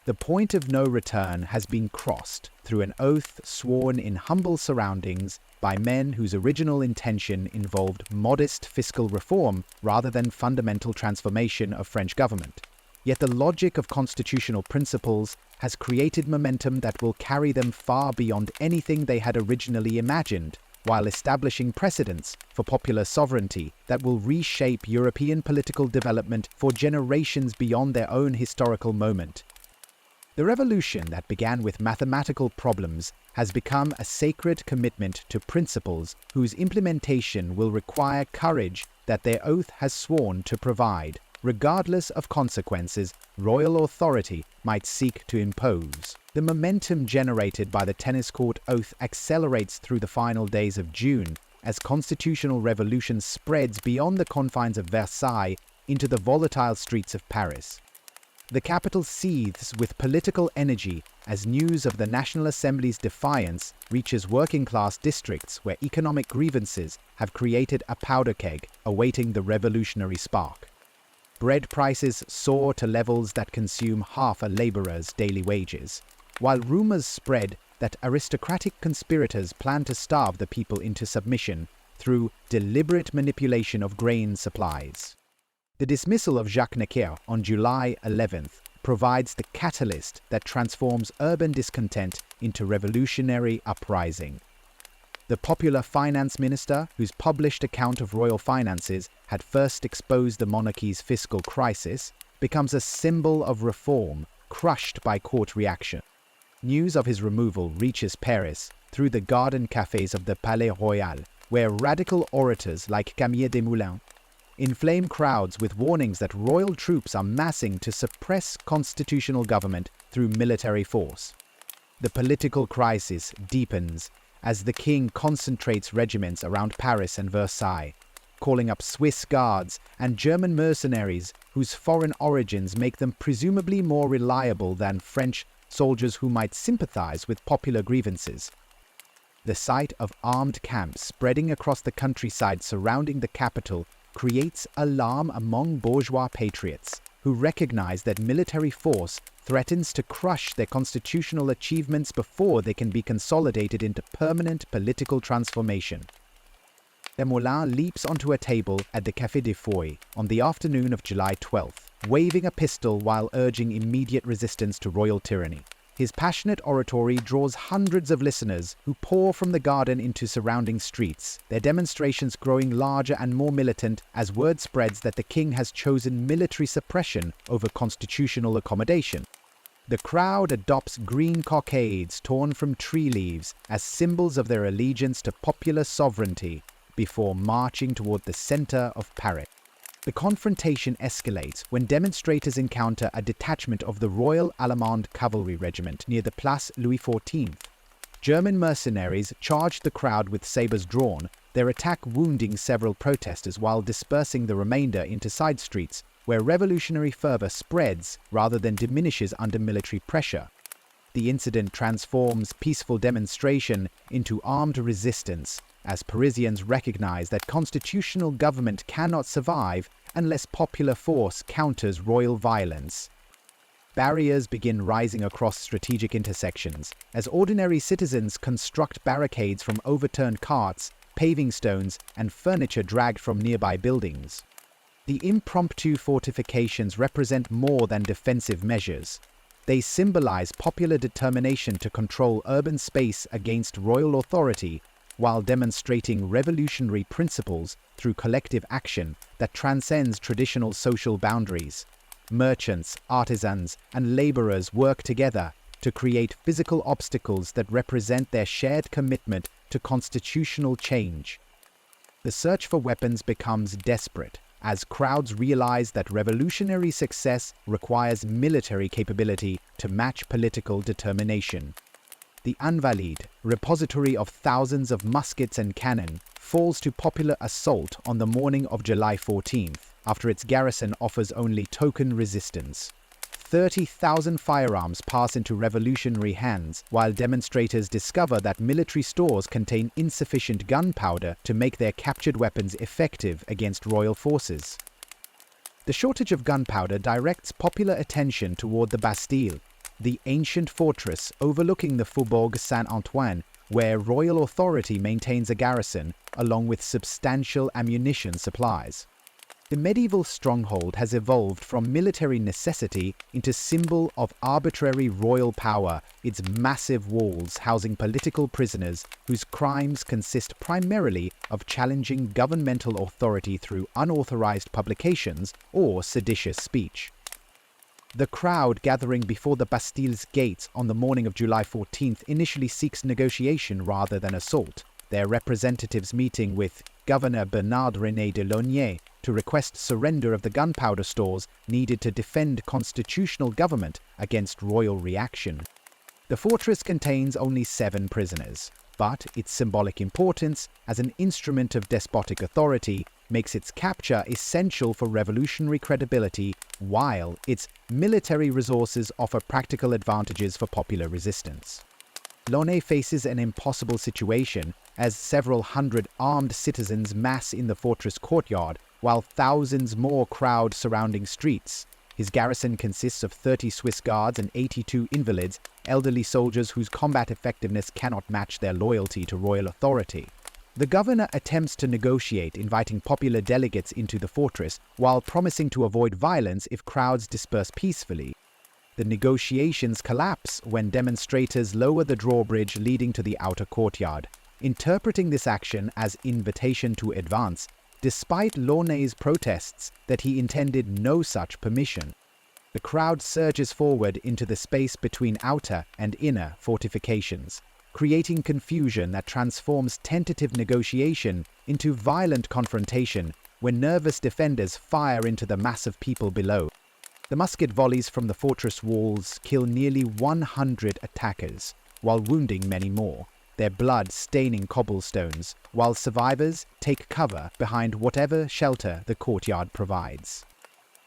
The point of no return has been crossed through an oath sworn in humble surroundings by men whose original intention involved modest fiscal reform rather than fundamental transformation of French government. Yet the logic of constitutional principles has created momentum that will carry them far beyond anything they had originally imagined, while establishing precedents for popular sovereignty that will reshape European political development for generations beyond their own historical moment. The revolution that began with mathematical problems has become a sacred commitment to principles whose implementation will require courage that their oath has sworn to provide, regardless of consequences royal authority might seek to impose. The momentum generated by the tennis court oath accelerates through the final days of June as constitutional revolution spreads beyond the confines of Versailles into the volatile streets of Paris. The capital seethes with political energy as news of the National Assembly's defiance reaches working-class districts where economic grievances have created a powder keg awaiting the revolutionary spark. Bread prices soar to levels that consume half a laborer's daily wages, while rumors spread that aristocratic conspirators plan to starve the people into submission through deliberate manipulation of grain supplies. The dismissal of Jacques Necker on July 11th provides the catalyst that transforms urban discontent into revolutionary uprising. The popular finance minister, whose published account of royal finances had first exposed the monarchy's fiscal crisis, becomes a symbol of reform crushed by court reaction. News of his removal reaches Paris through the garden cafes of the Palais Royal, where radical orators like Camille Desmoulins inflame crowds with warnings that royal troops are massing to suppress constitutional government through military force. The political crisis deepens as the king concentrates regiments around Paris and Versailles, calling up Swiss guards and German mercenaries whose foreign origins make them presumably more reliable than French soldiers who might sympathize with popular grievances. The sight of armed camps spreading across the countryside surrounding the capital creates alarm among bourgeois patriots who recognize that military force threatens to crush their constitutional achievements before they can be consolidated into permanent political transformation. Desmoulins leaps onto a table at the Café des Foys on the afternoon of July 12th, waving a pistol while urging immediate resistance to royal tyranny. His passionate oratory draws hundreds of listeners who pour from the garden into surrounding streets, their demonstrations growing larger and more militant as word spreads that the king has chosen military suppression over constitutional accommodation. The crowd adopts green cockades torn from tree leaves as symbols of their allegiance to popular sovereignty before marching toward the center of Paris. The confrontation escalates when demonstrators encounter a detachment of the Royal Allemande Cavalry Regiment near the Place Louis XIV. German mercenaries charged the crowd with sabers drawn, their attack wounding several protesters while dispersing the remainder into side streets, where revolutionary fervor spreads rather than diminishes under military pressure. The incident transforms peaceful demonstration into armed resistance, as Parisians recognize that constitutional government cannot survive unless popular force counters royal violence. Barriers begin rising across strategic intersections, as ordinary citizens construct barricades from overturned carts, paving stones, and furniture dragged from nearby buildings. The impromptu fortifications represent more than defensive measures. They symbolize popular determination to control urban space against royal authority, while demonstrating revolutionary principles through collective action that transcends traditional social boundaries. Merchants, artisans, and laborers work together to create physical obstacles that represent their shared commitment to constitutional change. The search for weapons becomes desperate as crowds realize that revolutionary success requires military capability to match political determination. The Invalides, repository of thousands of muskets and cannon, falls to popular assault on the morning of July 14th, after its garrison offers only token resistance. 30,000 firearms pass into revolutionary hands, while demonstrators discover that military stores contain insufficient gunpowder to make their captured weapons effective against royal forces. The shortage of gunpowder directs popular attention toward the Bastille, the ancient fortress overlooking the Faubourg Saint-Antoine, where royal authority maintains a garrison, along with substantial ammunition supplies. The medieval stronghold has evolved from military necessity into symbol of arbitrary royal power, its massive walls housing political prisoners whose crimes consist primarily of challenging governmental authority through unauthorized publications or seditious speech. The crowd gathering before the Bastille's gates on the morning of July 14th initially seeks negotiation rather than assault, their representatives meeting with Governor Bernard-René de Launay to request surrender of the gunpowder stores needed to defend constitutional government against royal reaction. The fortress contains only 7 prisoners, but its symbolic importance as an instrument of despotic authority makes its capture essential for revolutionary credibility, while its military resources offer practical advantages for popular resistance. Launay faces an impossible situation as several hundred armed citizens mass in the fortress courtyard, while thousands more crowd surrounding streets. His garrison consists of 30 Swiss guards and 82 invalids, elderly soldiers whose combat effectiveness cannot match their loyalty to royal authority. The governor attempts to negotiate, inviting popular delegates into the fortress, while promising to avoid violence if crowds disperse peacefully. The negotiations collapse when demonstrators lower the drawbridge leading to the outer courtyard, interpreting this action as invitation to advance, despite Launay's protests that he intended no such permission. The crowd surges forward into the space between outer and inner fortifications, creating confusion that transforms tentative negotiation into violent confrontation when nervous defenders fire into the mass of people below. The musket volleys from the fortress walls kill nearly 100 attackers, while wounding many more, their blood staining cobblestones, while survivors take cover behind whatever shelter the courtyard provides.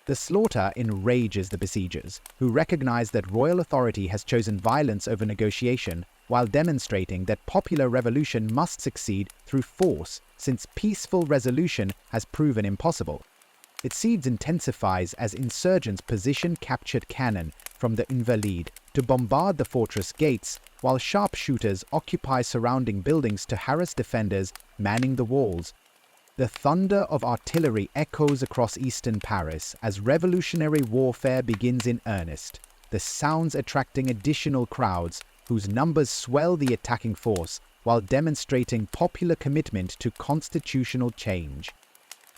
The slaughter enrages the besiegers, who recognize that royal authority has chosen violence over negotiation, while demonstrating that popular revolution must succeed through force, since peaceful resolution has proven impossible. Its siege intensifies as insurgents position captured cannon from the Invalides to bombard the fortress gates, while sharpshooters occupy surrounding buildings to harass defenders manning the walls. The thunder of artillery echoes across eastern Paris as revolutionary warfare begins in earnest, the sounds attracting additional crowds whose numbers swell the attacking force while demonstrating popular commitment to constitutional change.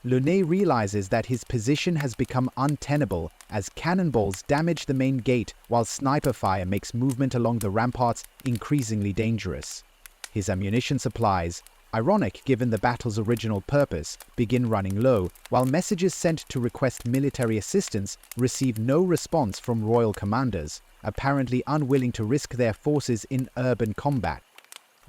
Launay realizes that his position has become untenable as cannonballs damage the main gate while sniper fire makes movement along the ramparts increasingly dangerous. His ammunition supplies, ironic given the battle's original purpose, begin running low, while messages sent to request military assistance receive no response from royal commanders, apparently unwilling to risk their forces in urban combat.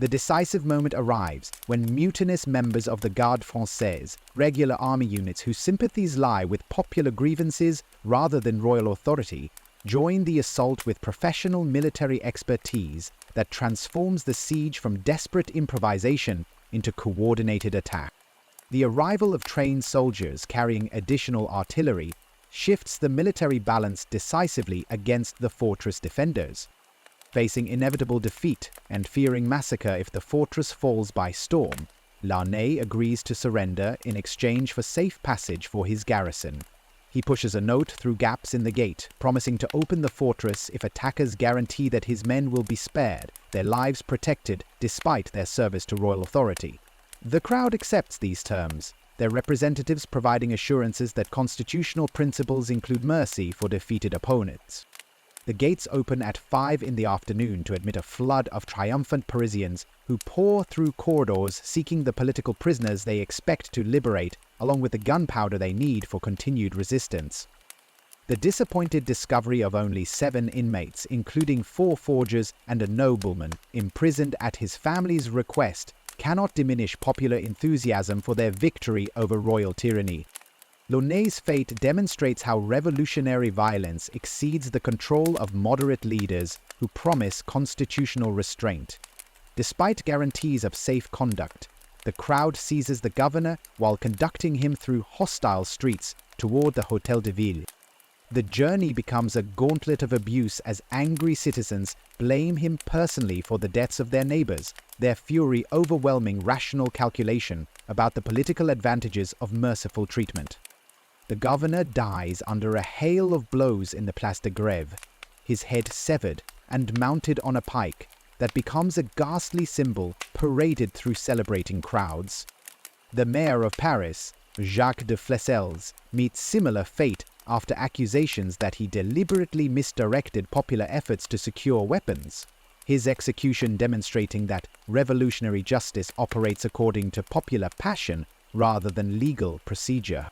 The decisive moment arrives when mutinous members of the Garde Française, regular army units whose sympathies lie with popular grievances rather than royal authority, join the assault with professional military expertise that transforms the siege from desperate improvisation into coordinated attack. The arrival of trained soldiers carrying additional artillery shifts the military balance decisively against the fortress defenders. Facing inevitable defeat and fearing massacre if the fortress falls by storm, Launay agrees to surrender in exchange for safe passage for his garrison. He pushes a note through gaps in the gate, promising to open the fortress if attackers guarantee that his men will be spared, their lives protected despite their service to royal authority. The crowd accepts these terms, their representatives providing assurances that constitutional principles include mercy for defeated opponents. The gates open at 5 in the afternoon to admit a flood of triumphant Parisians who pour through corridors seeking the political prisoners they expect to liberate, along with the gunpowder they need for continued resistance. The disappointed discovery of only 7 inmates, including 4 forgers and a nobleman, imprisoned at his family's request, cannot diminish popular enthusiasm for their victory over royal tyranny. Launay's fate demonstrates how revolutionary violence exceeds the control of moderate leaders who promise constitutional restraint. Despite guarantees of safe conduct, the crowd seizes the governor while conducting him through hostile streets toward the Hôtel de Ville. The journey becomes a gauntlet of abuse as angry citizens blame him personally for the deaths of their neighbors, their fury overwhelming rational calculation about the political advantages of merciful treatment. the governor dies under a hail of blows in the Place de Grève, his head severed and mounted on a pike that becomes a ghastly symbol paraded through celebrating crowds. The mayor of Paris, Jacques de Flesselles, meets similar fate after accusations that he deliberately misdirected popular efforts to secure weapons. His execution demonstrating that revolutionary justice operates according to popular passion rather than legal procedure.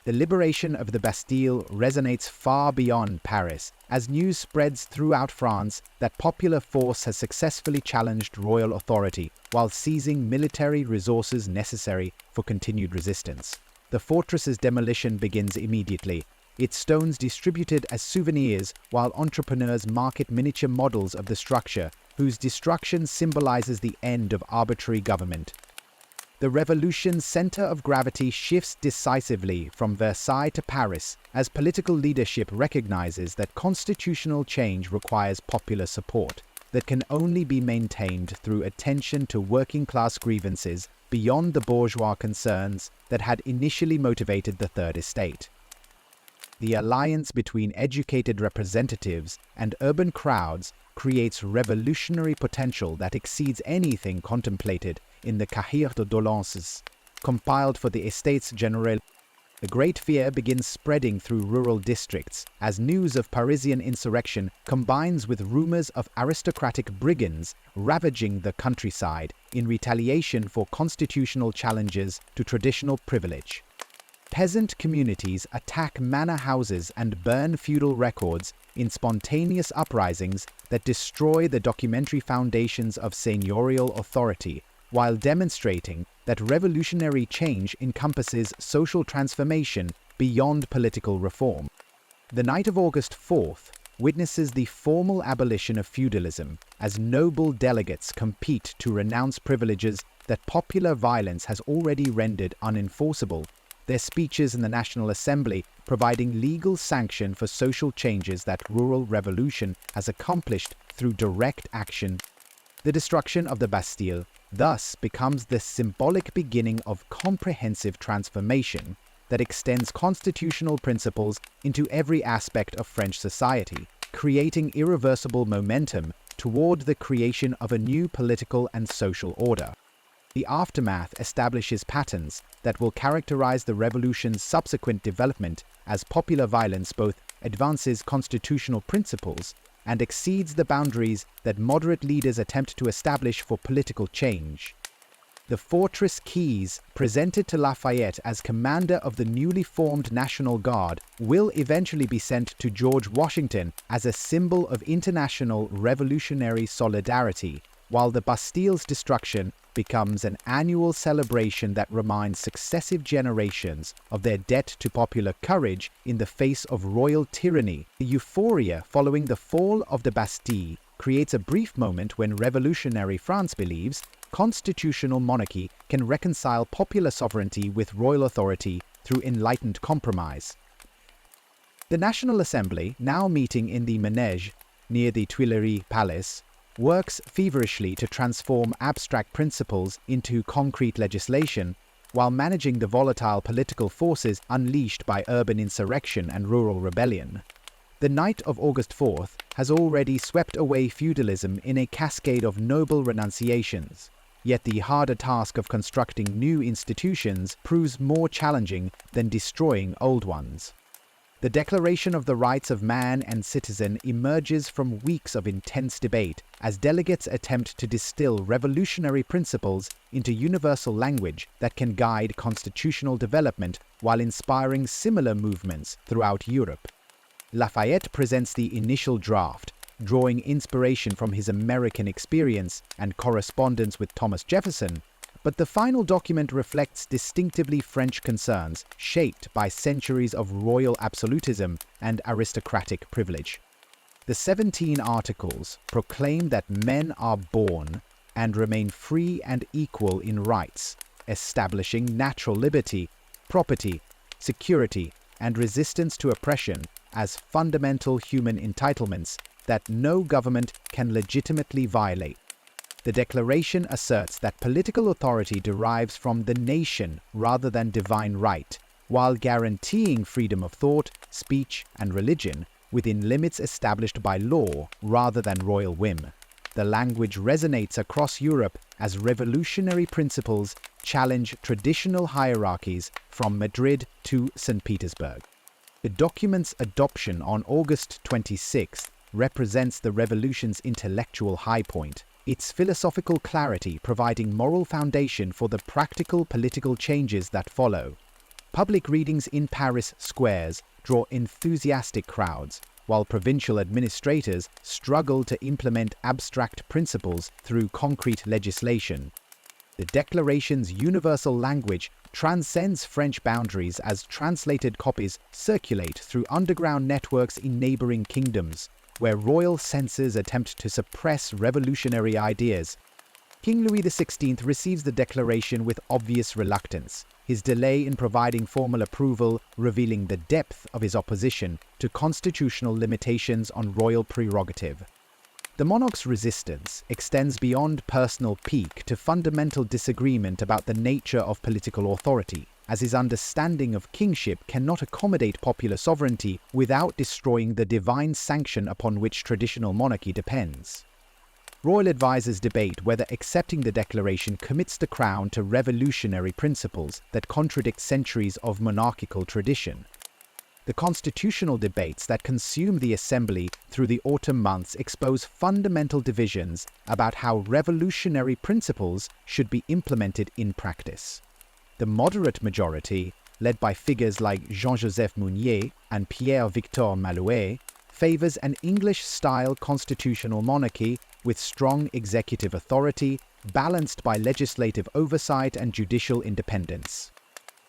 The liberation of the Bastille resonates far beyond Paris, as news spreads throughout France that popular force has successfully challenged royal authority while seizing military resources necessary for continued resistance. The fortress's demolition begins immediately, its stones distributed as souvenirs while entrepreneurs market miniature models of the structure, whose destruction symbolizes the end of arbitrary government. The revolution's center of gravity shifts decisively from Versailles to Paris as political leadership recognizes that constitutional change requires popular support that can only be maintained through attention to working-class grievances beyond the bourgeois concerns that had initially motivated the Third Estate. The alliance between educated representatives and urban crowds creates revolutionary potential that exceeds anything contemplated in the Cahiers de doléances compiled for the Estates Generales. The Great Fear begins spreading through rural districts as news of Parisian insurrection combines with rumors of aristocratic brigands ravaging the countryside in retaliation for constitutional challenges to traditional privilege. Peasant communities attack manor houses and burn feudal records in spontaneous uprisings that destroy the documentary foundations of seigneurial authority, while demonstrating that revolutionary change encompasses social transformation beyond political reform. The night of August 4th witnesses the formal abolition of feudalism as noble delegates compete to renounce privileges that popular violence has already rendered unenforceable, their speeches in the National Assembly providing legal sanction for social changes that rural revolution has accomplished through direct action. The destruction of the Bastille thus becomes the symbolic beginning of comprehensive transformation that extends constitutional principles into every aspect of French society, creating irreversible momentum toward the creation of a new political and social order. The aftermath establishes patterns that will characterize the revolution's subsequent development as popular violence both advances constitutional principles and exceeds the boundaries that moderate leaders attempt to establish for political change. The fortress keys presented to Lafayette as commander of the newly formed National Guard will eventually be sent to George Washington as a symbol of international revolutionary solidarity, while the Bastille's destruction becomes an annual celebration that reminds successive generations of their debt to popular courage in the face of royal tyranny. The euphoria following the fall of the Bastille creates a brief moment when revolutionary France believes constitutional monarchy can reconcile popular sovereignty with royal authority through enlightened compromise. The National Assembly, now meeting in the Manège near the Tuileries Palace, works feverishly to transform abstract principles into concrete legislation while managing the volatile political forces unleashed by urban insurrection and rural rebellion. The night of August 4th has already swept away feudalism in a cascade of noble renunciations, yet the harder task of constructing new institutions proves more challenging than destroying old ones. The Declaration of the Rights of Man and Citizen emerges from weeks of intense debate as delegates attempt to distill revolutionary principles into universal language that can guide constitutional development while inspiring similar movements throughout Europe. Lafayette presents the initial draft, drawing inspiration from his American experience and correspondence with Thomas Jefferson, but the final document reflects distinctively French concerns shaped by centuries of royal absolutism and aristocratic privilege. The 17 articles proclaim that men are born and remain free and equal in rights, establishing natural liberty, property, security, and resistance to oppression as fundamental human entitlements that no government can legitimately violate. The Declaration asserts that political authority derives from the nation rather than divine right, while guaranteeing freedom of thought, speech, and religion within limits established by law rather than royal whim. The language resonates across Europe as revolutionary principles challenge traditional hierarchies from Madrid to St. Petersburg. The document's adoption on August 26 represents the revolution's intellectual high point, its philosophical clarity providing moral foundation for the practical political changes that follow. Public readings in Paris squares draw enthusiastic crowds, while provincial administrators struggle to implement abstract principles through concrete legislation. The Declaration's universal language transcends French boundaries as translated copies circulate through underground networks in neighboring kingdoms, where royal censors attempt to suppress revolutionary ideas. King Louis XVI receives the Declaration with obvious reluctance, his delay in providing formal approval revealing the depth of his opposition to constitutional limitations on royal prerogative. The monarch's resistance extends beyond personal pique to fundamental disagreement about the nature of political authority, as his understanding of kingship cannot accommodate popular sovereignty without destroying the divine sanction upon which traditional monarchy depends. Royal advisors debate whether accepting the Declaration commits the crown to revolutionary principles that contradict centuries of monarchical tradition. The constitutional debates that consume the Assembly through the autumn months expose fundamental divisions about how revolutionary principles should be implemented in practice. The moderate majority, led by figures like Jean-Joseph Mounier and Pierre-Victor Malouet, favors an English-style constitutional monarchy with strong executive authority, balanced by legislative oversight and judicial independence.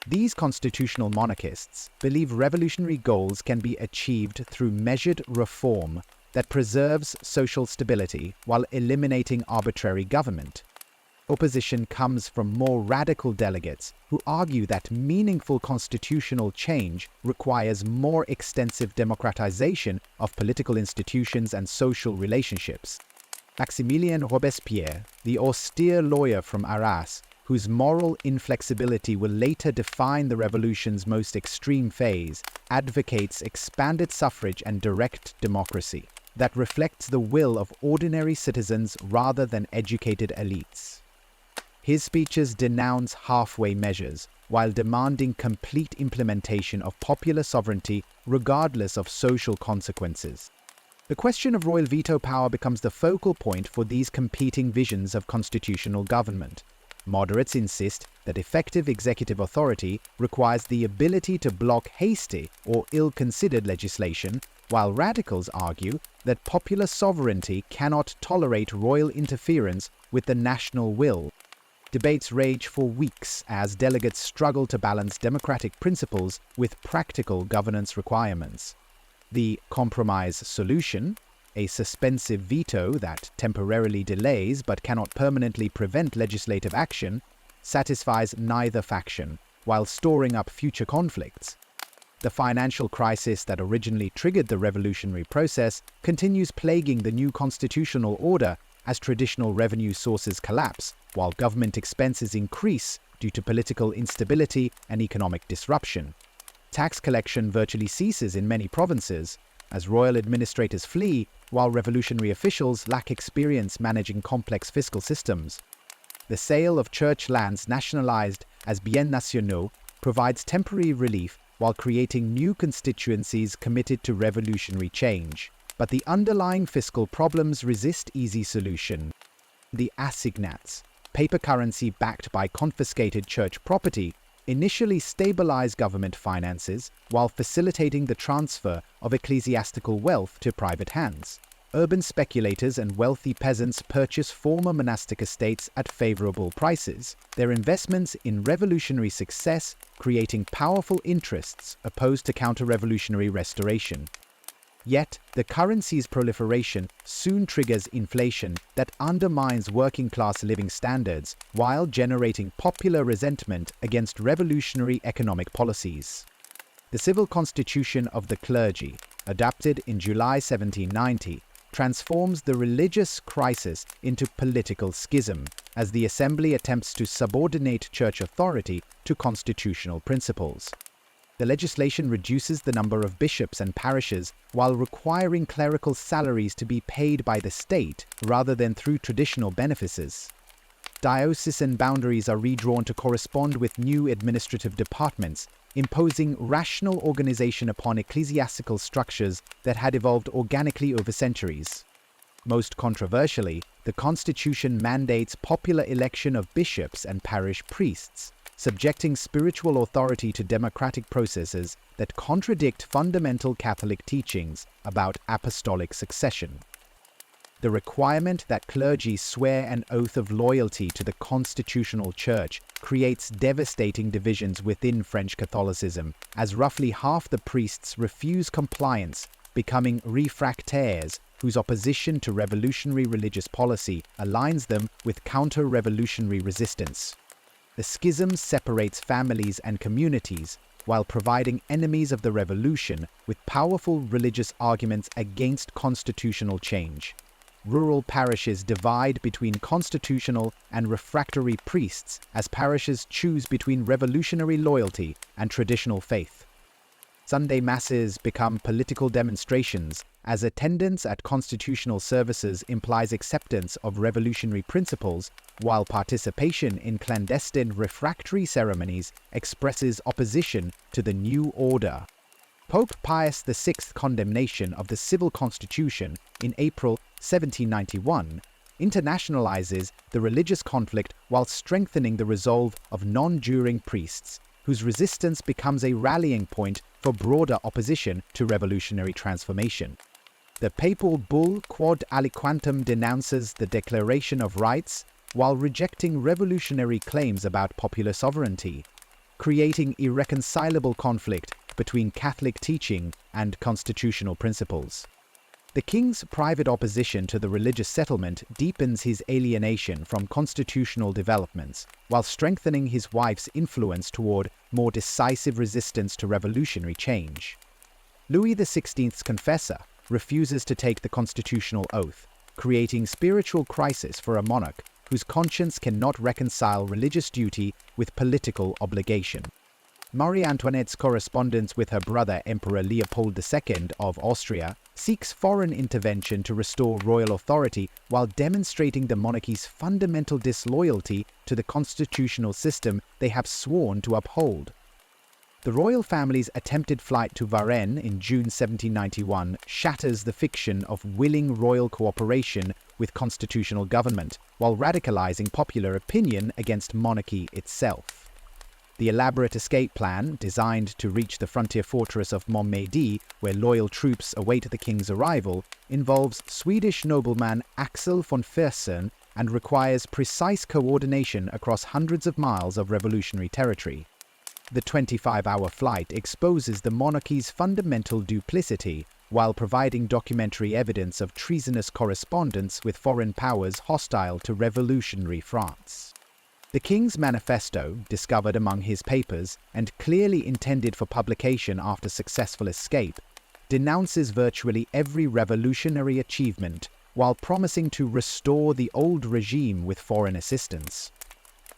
These constitutional monarchists believe revolutionary goals can be achieved through measured reform that preserves social stability while eliminating arbitrary government. Opposition comes from more radical delegates who argue that meaningful constitutional change requires more extensive democratization of political institutions and social relationships. Maximilien Robespierre, the austere lawyer from Arras, whose moral inflexibility will later define the revolution's most extreme phase, advocates expanded suffrage and direct democracy that reflects the will of ordinary citizens rather than educated elites. His speeches denounce halfway measures, while demanding complete implementation of popular sovereignty regardless of social consequences. The question of royal veto power becomes the focal point for these competing visions of constitutional government. Moderates insist that effective executive authority requires the ability to block hasty or ill-considered legislation, while radicals argue that popular sovereignty cannot tolerate royal interference with the national will. Debates rage for weeks as delegates struggle to balance democratic principles with practical governance requirements. The compromise solution, a suspensive veto that temporarily delays but cannot permanently prevent legislative action, satisfies neither faction, while storing up future conflicts. The financial crisis that originally triggered the revolutionary process continues plaguing the new constitutional order as traditional revenue sources collapse, while government expenses increase due to political instability and economic disruption. Tax collection virtually ceases in many provinces, as royal administrators flee, while revolutionary officials lack experience managing complex fiscal systems. The sale of church lands nationalized as biens nationaux provides temporary relief while creating new constituencies committed to revolutionary change. But the underlying fiscal problems resist easy solution. The assignats, paper currency backed by confiscated church property, initially stabilize government finances while facilitating the transfer of ecclesiastical wealth to private hands. Urban speculators and wealthy peasants purchase former monastic estates at favorable prices, their investments in revolutionary success creating powerful interests opposed to counter-revolutionary restoration. Yet, the currency's proliferation soon triggers inflation that undermines working-class living standards while generating popular resentment against revolutionary economic policies. The civil constitution of the clergy, adopted in July 1790, transforms the religious crisis into political schism, as the assembly attempts to subordinate church authority to constitutional principles. The legislation reduces the number of bishops and parishes while requiring clerical salaries to be paid by the state rather than through traditional benefices. Diocesan boundaries are redrawn to correspond with new administrative departments, imposing rational organization upon ecclesiastical structures that had evolved organically over centuries. Most controversially, the Constitution mandates popular election of bishops and parish priests, subjecting spiritual authority to democratic processes that contradict fundamental Catholic teachings about apostolic succession. The requirement that clergy swear an oath of loyalty to the constitutional church creates devastating divisions within French Catholicism, as roughly half the priests refuse compliance, becoming réfractaires, whose opposition to revolutionary religious policy aligns them with counter-revolutionary resistance. The schism separates families and communities, while providing enemies of the revolution with powerful religious arguments against constitutional change. Rural parishes divide between constitutional and refractory priests as parishes choose between revolutionary loyalty and traditional faith. Sunday masses become political demonstrations, as attendance at constitutional services implies acceptance of revolutionary principles, while participation in clandestine refractory ceremonies expresses opposition to the new order. Pope Pius VI's condemnation of the civil constitution in April 1791 internationalizes the religious conflict while strengthening the resolve of non-juring priests, whose resistance becomes a rallying point for broader opposition to revolutionary transformation. The papal bull Quod Aliquantum denounces the Declaration of Rights while rejecting revolutionary claims about popular sovereignty, creating irreconcilable conflict between Catholic teaching and constitutional principles. The king's private opposition to the religious settlement deepens his alienation from constitutional developments, while strengthening his wife's influence toward more decisive resistance to revolutionary change. Louis XVI's confessor refuses to take the constitutional oath, creating spiritual crisis for a monarch whose conscience cannot reconcile religious duty with political obligation. Marie Antoinette's correspondence with her brother Emperor Leopold II of Austria seeks foreign intervention to restore royal authority while demonstrating the monarchy's fundamental disloyalty to the constitutional system they have sworn to uphold. The royal family's attempted flight to Varennes in June 1791 shatters the fiction of willing royal cooperation with constitutional government, while radicalizing popular opinion against monarchy itself. The elaborate escape plan, designed to reach the frontier fortress of Montmédy, where loyal troops await the king's arrival, involves Swedish nobleman Axel von Fersen and requires precise coordination across hundreds of miles of revolutionary territory. The 25-hour flight exposes the monarchy's fundamental duplicity, while providing documentary evidence of treasonous correspondence with foreign powers hostile to revolutionary France. The king's manifesto, discovered among his papers and clearly intended for publication after successful escape, denounces virtually every revolutionary achievement while promising to restore the old regime with foreign assistance.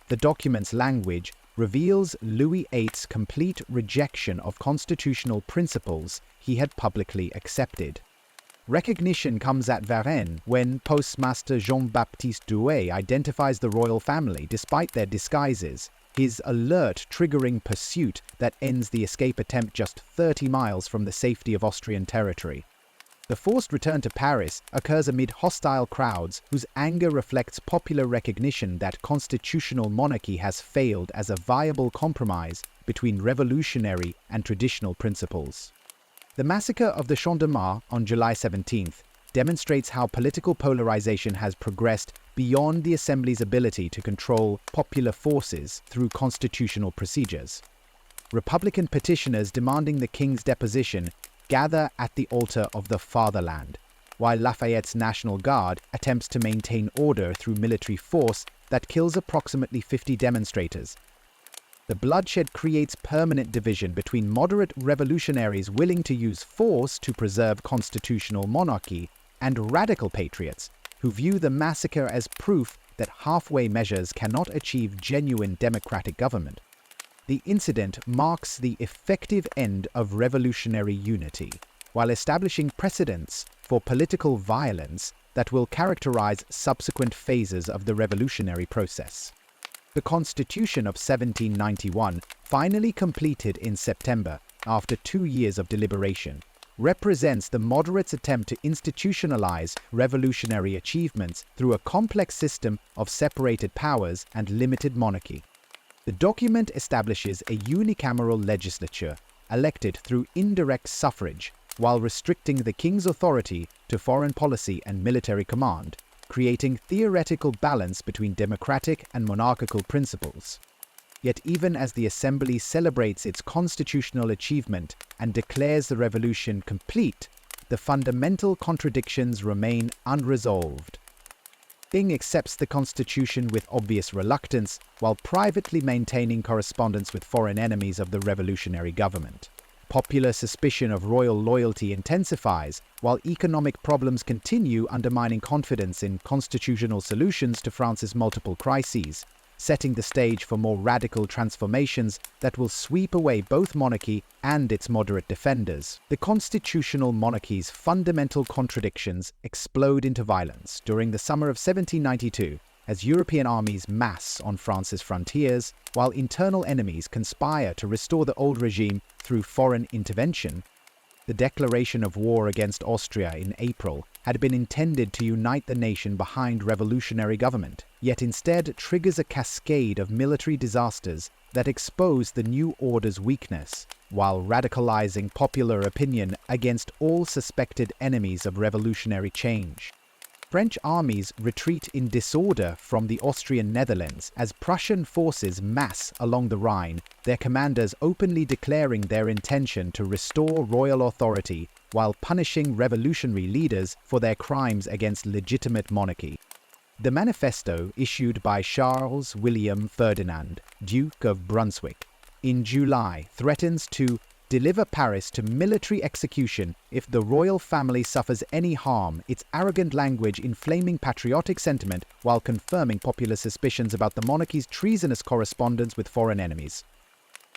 The document's language reveals Louis VIII's complete rejection of constitutional principles he had publicly accepted. Recognition comes at Varennes when Postmaster Jean-Baptiste Douay identifies the royal family despite their disguises, his alert triggering pursuit that ends the escape attempt just 30 miles from the safety of Austrian territory. The forced return to Paris occurs amid hostile crowds whose anger reflects popular recognition that constitutional monarchy has failed as a viable compromise between revolutionary and traditional principles. The massacre of the Champ de Mars on July 17th demonstrates how political polarization has progressed beyond the Assembly's ability to control popular forces through constitutional procedures. Republican petitioners demanding the king's deposition gather at the altar of the fatherland, while Lafayette's National Guard attempts to maintain order through military force that kills approximately 50 demonstrators. The bloodshed creates permanent division between moderate revolutionaries willing to use force to preserve constitutional monarchy and radical patriots who view the massacre as proof that halfway measures cannot achieve genuine democratic government. The incident marks the effective end of revolutionary unity, while establishing precedents for political violence that will characterize subsequent phases of the revolutionary process. The Constitution of 1791, finally completed in September after 2 years of deliberation, represents the moderates' attempt to institutionalize revolutionary achievements through a complex system of separated powers and limited monarchy. The document establishes a unicameral legislature elected through indirect suffrage, while restricting the king's authority to foreign policy and military command, creating theoretical balance between democratic and monarchical principles. Yet even as the Assembly celebrates its constitutional achievement and declares the revolution complete, the fundamental contradictions remain unresolved. King accepts the constitution with obvious reluctance, while privately maintaining correspondence with foreign enemies of the revolutionary government. Popular suspicion of royal loyalty intensifies, while economic problems continue undermining confidence in constitutional solutions to France's multiple crises, setting the stage for more radical transformations that will sweep away both monarchy and its moderate defenders. The constitutional monarchy's fundamental contradictions explode into violence during the summer of 1792 as European armies mass on France's frontiers, while internal enemies conspire to restore the old regime through foreign intervention. The declaration of war against Austria in April had been intended to unite the nation behind revolutionary government, yet instead triggers a cascade of military disasters that expose the new order's weakness, while radicalizing popular opinion against all suspected enemies of revolutionary change. French armies retreat in disorder from the Austrian Netherlands as Prussian forces mass along the Rhine, their commanders openly declaring their intention to restore royal authority while punishing revolutionary leaders for their crimes against legitimate monarchy. The manifesto, issued by Charles William Ferdinand, Duke of Brunswick, in July threatens to deliver Paris to military execution if the royal family suffers any harm, its arrogant language inflaming patriotic sentiment while confirming popular suspicions about the monarchy's treasonous correspondence with foreign enemies.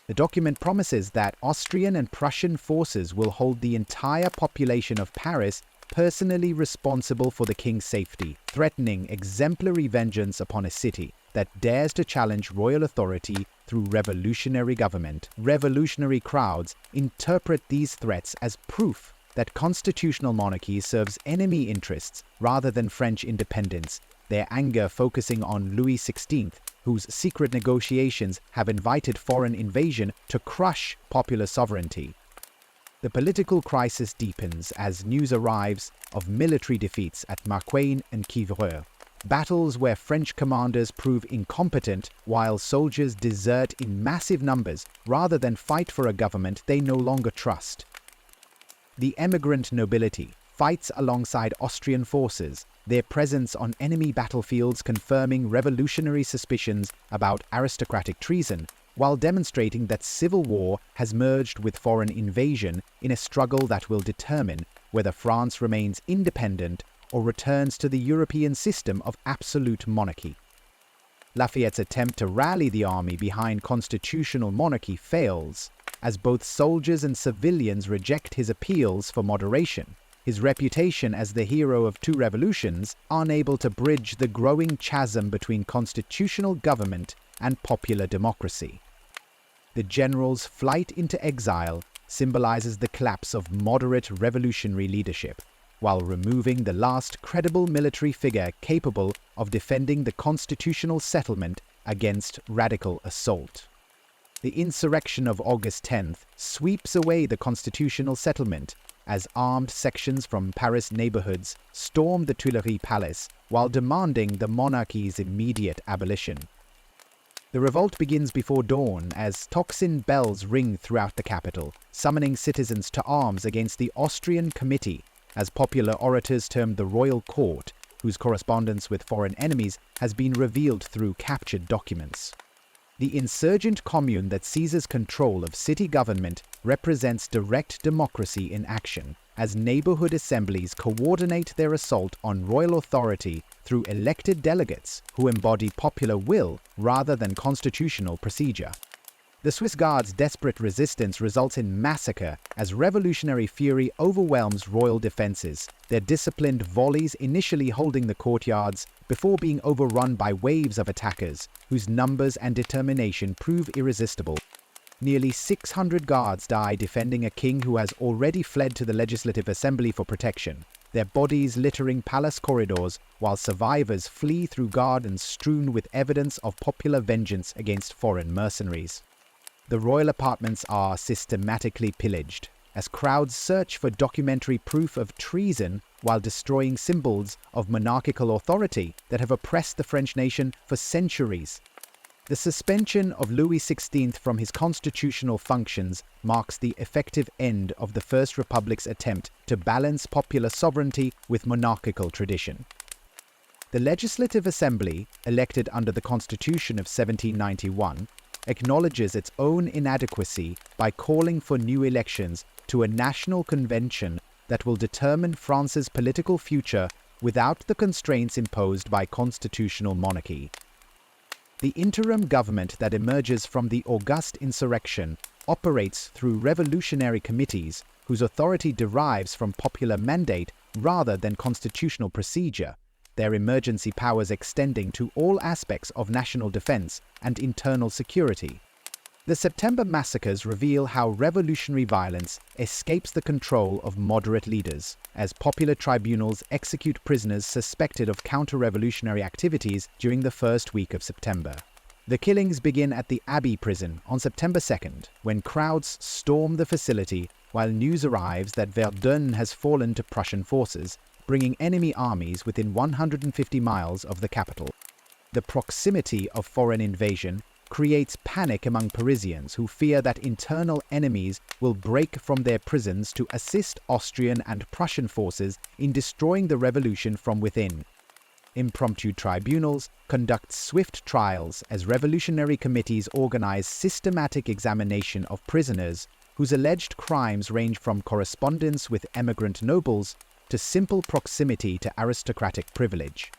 The document promises that Austrian and Prussian forces will hold the entire population of Paris personally responsible for the king's safety, threatening exemplary vengeance upon a city that dares to challenge royal authority through revolutionary government. Revolutionary crowds interpret these threats as proof that constitutional monarchy serves enemy interests rather than French independence, their anger focusing on Louis XVI, whose secret negotiations have invited foreign invasion to crush popular sovereignty. The political crisis deepens as news arrives of military defeats at Marcoing and Quivreux, battles where French commanders prove incompetent while soldiers desert in massive numbers rather than fight for a government they no longer trust. The emigrant nobility fights alongside Austrian forces, their presence on enemy battlefields confirming revolutionary suspicions about aristocratic treason, while demonstrating that civil war has merged with foreign invasion in a struggle that will determine whether France remains independent or returns to the European system of absolute monarchy. Lafayette's attempt to rally the army behind constitutional monarchy fails, as both soldiers and civilians reject his appeals for moderation, his reputation as the hero of two revolutions unable to bridge the growing chasm between constitutional government and popular democracy. The general's flight into exile symbolizes the collapse of moderate revolutionary leadership, while removing the last credible military figure capable of defending the constitutional settlement against radical assault. The insurrection of August 10th sweeps away the constitutional settlement as armed sections from Paris neighborhoods storm the Tuileries Palace while demanding the monarchy's immediate abolition. The revolt begins before dawn as tocsin bells ring throughout the capital, summoning citizens to arms against the Austrian Committee, as popular orators termed the Royal Court, whose correspondence with foreign enemies has been revealed through captured documents. The insurgent commune that seizes control of city government represents direct democracy in action, as neighborhood assemblies coordinate their assault on royal authority through elected delegates who embody popular will rather than constitutional procedure. The Swiss Guards' desperate resistance results in massacre as revolutionary fury overwhelms royal defenses, their disciplined volleys initially holding the courtyards before being overrun by waves of attackers, whose numbers and determination prove irresistible. Nearly 600 guards die defending a king who has already fled to the Legislative Assembly for protection, their bodies littering palace corridors while survivors flee through gardens strewn with evidence of popular vengeance against foreign mercenaries. The royal apartments are systematically pillaged, as crowds search for documentary proof of treason while destroying symbols of monarchical authority that have oppressed the French nation for centuries. The suspension of Louis XVI from his constitutional functions marks the effective end of the First Republic's attempt to balance popular sovereignty with monarchical tradition. The Legislative Assembly, elected under the Constitution of 1791, acknowledges its own inadequacy by calling for new elections to a national convention that will determine France's political future without the constraints imposed by constitutional monarchy. The interim government that emerges from the august insurrection operates through revolutionary committees whose authority derives from popular mandate rather than constitutional procedure, their emergency powers extending to all aspects of national defense and internal security. The September massacres reveal how revolutionary violence escapes the control of moderate leaders, as popular tribunals execute prisoners suspected of counter-revolutionary activities during the first week of September. The killings begin at the Abbey prison on September 2nd, when crowds storm the facility while news arrives that Verdun has fallen to Prussian forces, bringing enemy armies within 150 miles of the capital. The proximity of foreign invasion creates panic among Parisians who fear that internal enemies will break from their prisons to assist Austrian and Prussian forces in destroying the revolution from within. Impromptu tribunals conduct swift trials as revolutionary committees organize systematic examination of prisoners whose alleged crimes range from correspondence with emigrant nobles to simple proximity to aristocratic privilege.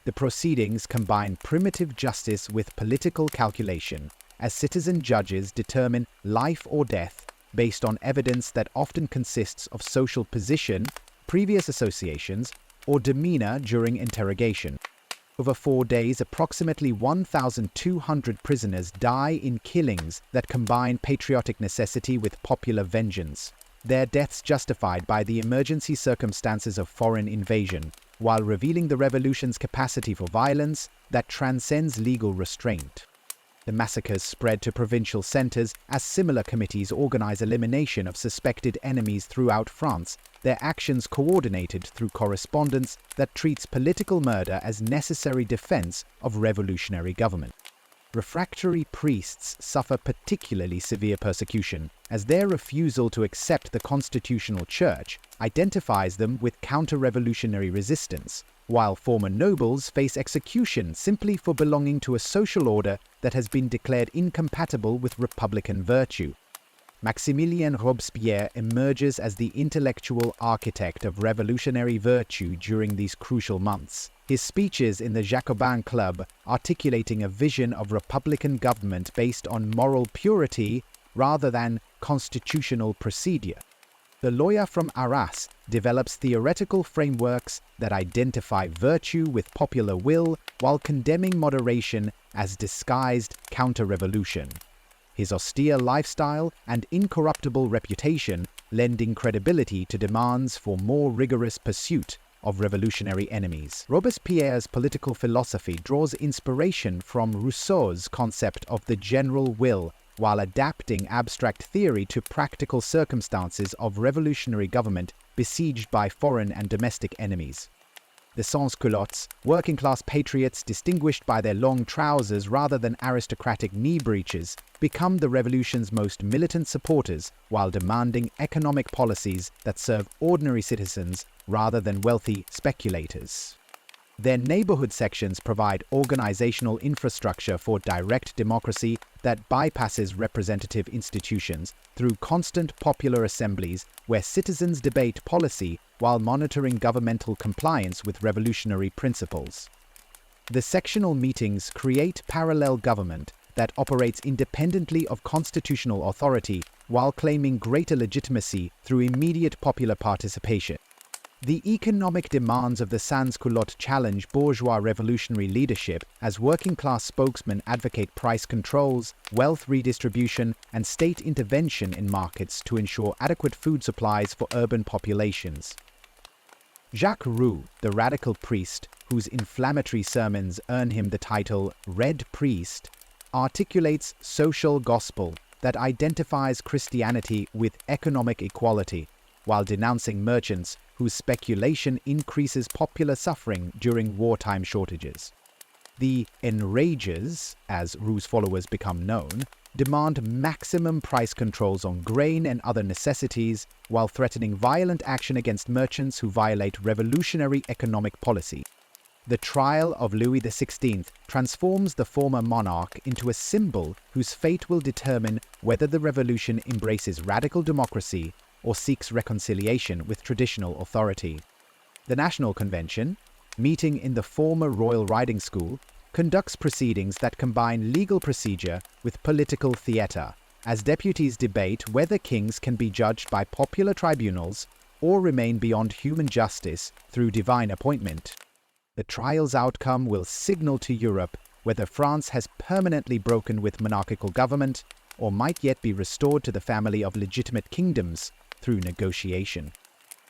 The proceedings combine primitive justice with political calculation, as citizen judges determine life or death based on evidence that often consists of social position, previous associations, or demeanor during interrogation. Over 4 days, approximately 1,200 prisoners die in killings that combine patriotic necessity with popular vengeance, their deaths justified by the emergency circumstances of foreign invasion, while revealing the revolution's capacity for violence that transcends legal restraint. The massacres spread to provincial centers as similar committees organize elimination of suspected enemies throughout France, their actions coordinated through correspondence that treats political murder as necessary defense of revolutionary government. Refractory priests suffer particularly severe persecution, as their refusal to accept the constitutional church identifies them with counter-revolutionary resistance, while former nobles face execution simply for belonging to a social order that has been declared incompatible with republican virtue. Maximilien Robespierre emerges as the intellectual architect of revolutionary virtue during these crucial months, his speeches in the Jacobin Club articulating a vision of republican government based on moral purity rather than constitutional procedure. The lawyer from Arras develops theoretical frameworks that identify virtue with popular will while condemning moderation as disguised counter-revolution. His austere lifestyle and incorruptible reputation lending credibility to demands for more rigorous pursuit of revolutionary enemies. Robespierre's political philosophy draws inspiration from Rousseau's concept of the general will, while adapting abstract theory to practical circumstances of revolutionary government besieged by foreign and domestic enemies. The sans-culottes, working-class patriots distinguished by their long trousers rather than aristocratic knee breeches, become the revolution's most militant supporters while demanding economic policies that serve ordinary citizens rather than wealthy speculators. Their neighborhood sections provide organizational infrastructure for direct democracy that bypasses representative institutions through constant popular assemblies where citizens debate policy while monitoring governmental compliance with revolutionary principles. The sectional meetings create parallel government that operates independently of constitutional authority while claiming greater legitimacy through immediate popular participation. The economic demands of the sans-culotte challenge bourgeois revolutionary leadership as working-class spokesmen advocate price controls, wealth redistribution, and state intervention in markets to ensure adequate food supplies for urban populations. Jacques Roux, the radical priest, whose inflammatory sermons earn him the title Red Priest, articulates social gospel that identifies Christianity with economic equality, while denouncing merchants whose speculation increases popular suffering during wartime shortages. The enragers, as Roux's followers become known, demand maximum price controls on grain and other necessities while threatening violent action against merchants who violate revolutionary economic policy. The trial of Louis XVI transforms the former monarch into a symbol whose fate will determine whether the revolution embraces radical democracy or seeks reconciliation with traditional authority. The National Convention, meeting in the former Royal Riding School, conducts proceedings that combine legal procedure with political theatre, as deputies debate whether kings can be judged by popular tribunals or remain beyond human justice through divine appointment. The trial's outcome will signal to Europe whether France has permanently broken with monarchical government or might yet be restored to the family of legitimate kingdoms through negotiation.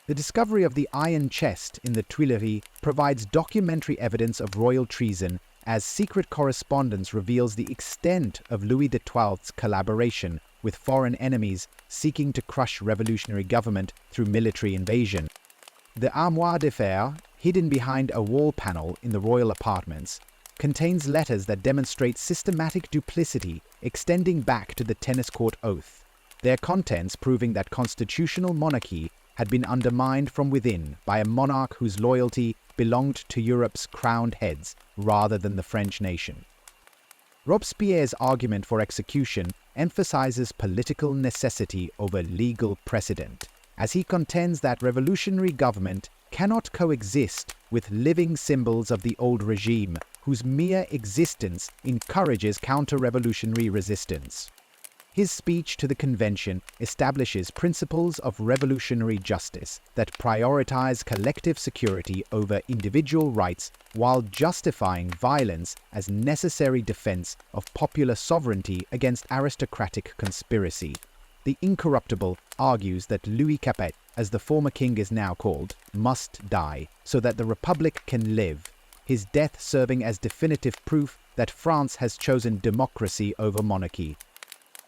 The discovery of the iron chest in the Tuileries provides documentary evidence of royal treason, as secret correspondence reveals the extent of Louis XII's collaboration with foreign enemies seeking to crush revolutionary government through military invasion. The armoire de fer, hidden behind a wall panel in the royal apartments, contains letters that demonstrate systematic duplicity extending back to the tennis court oath, their contents proving that constitutional monarchy had been undermined from within by a monarch whose loyalty belonged to Europe's crowned heads rather than the French nation. Robespierre's argument for execution emphasizes political necessity over legal precedent, as he contends that revolutionary government cannot coexist with living symbols of the old regime, whose mere existence encourages counter-revolutionary resistance. His speech to the convention establishes principles of revolutionary justice that prioritize collective security over individual rights while justifying violence as necessary defense of popular sovereignty against aristocratic conspiracy. The Incorruptible argues that Louis Capet, as the former king is now called, must die so that the Republic can live, his death serving as definitive proof that France has chosen democracy over monarchy.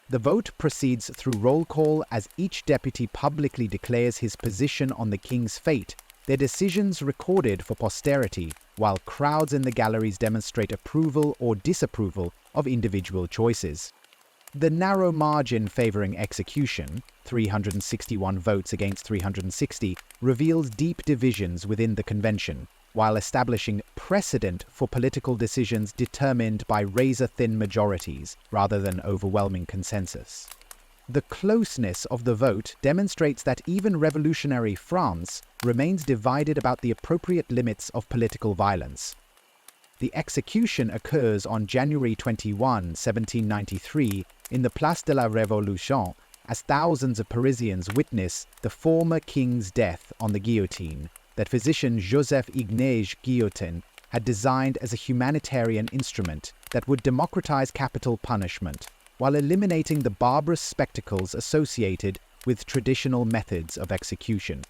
The vote proceeds through roll call as each deputy publicly declares his position on the king's fate, their decisions recorded for posterity, while crowds in the galleries demonstrate approval or disapproval of individual choices. The narrow margin favoring execution, 361 votes against 360, reveals deep divisions within the convention, while establishing precedent for political decisions determined by razor-thin majorities rather than overwhelming consensus. The closeness of the vote demonstrates that even revolutionary France remains divided about the appropriate limits of political violence. The execution occurs on January 21, 1793, in the Place de la Révolution, as thousands of Parisians witness the former king's death on the guillotine that physician Joseph Ignace Guillotin had designed as a humanitarian instrument that would democratize capital punishment, while eliminating the barbarous spectacles associated with traditional methods of execution.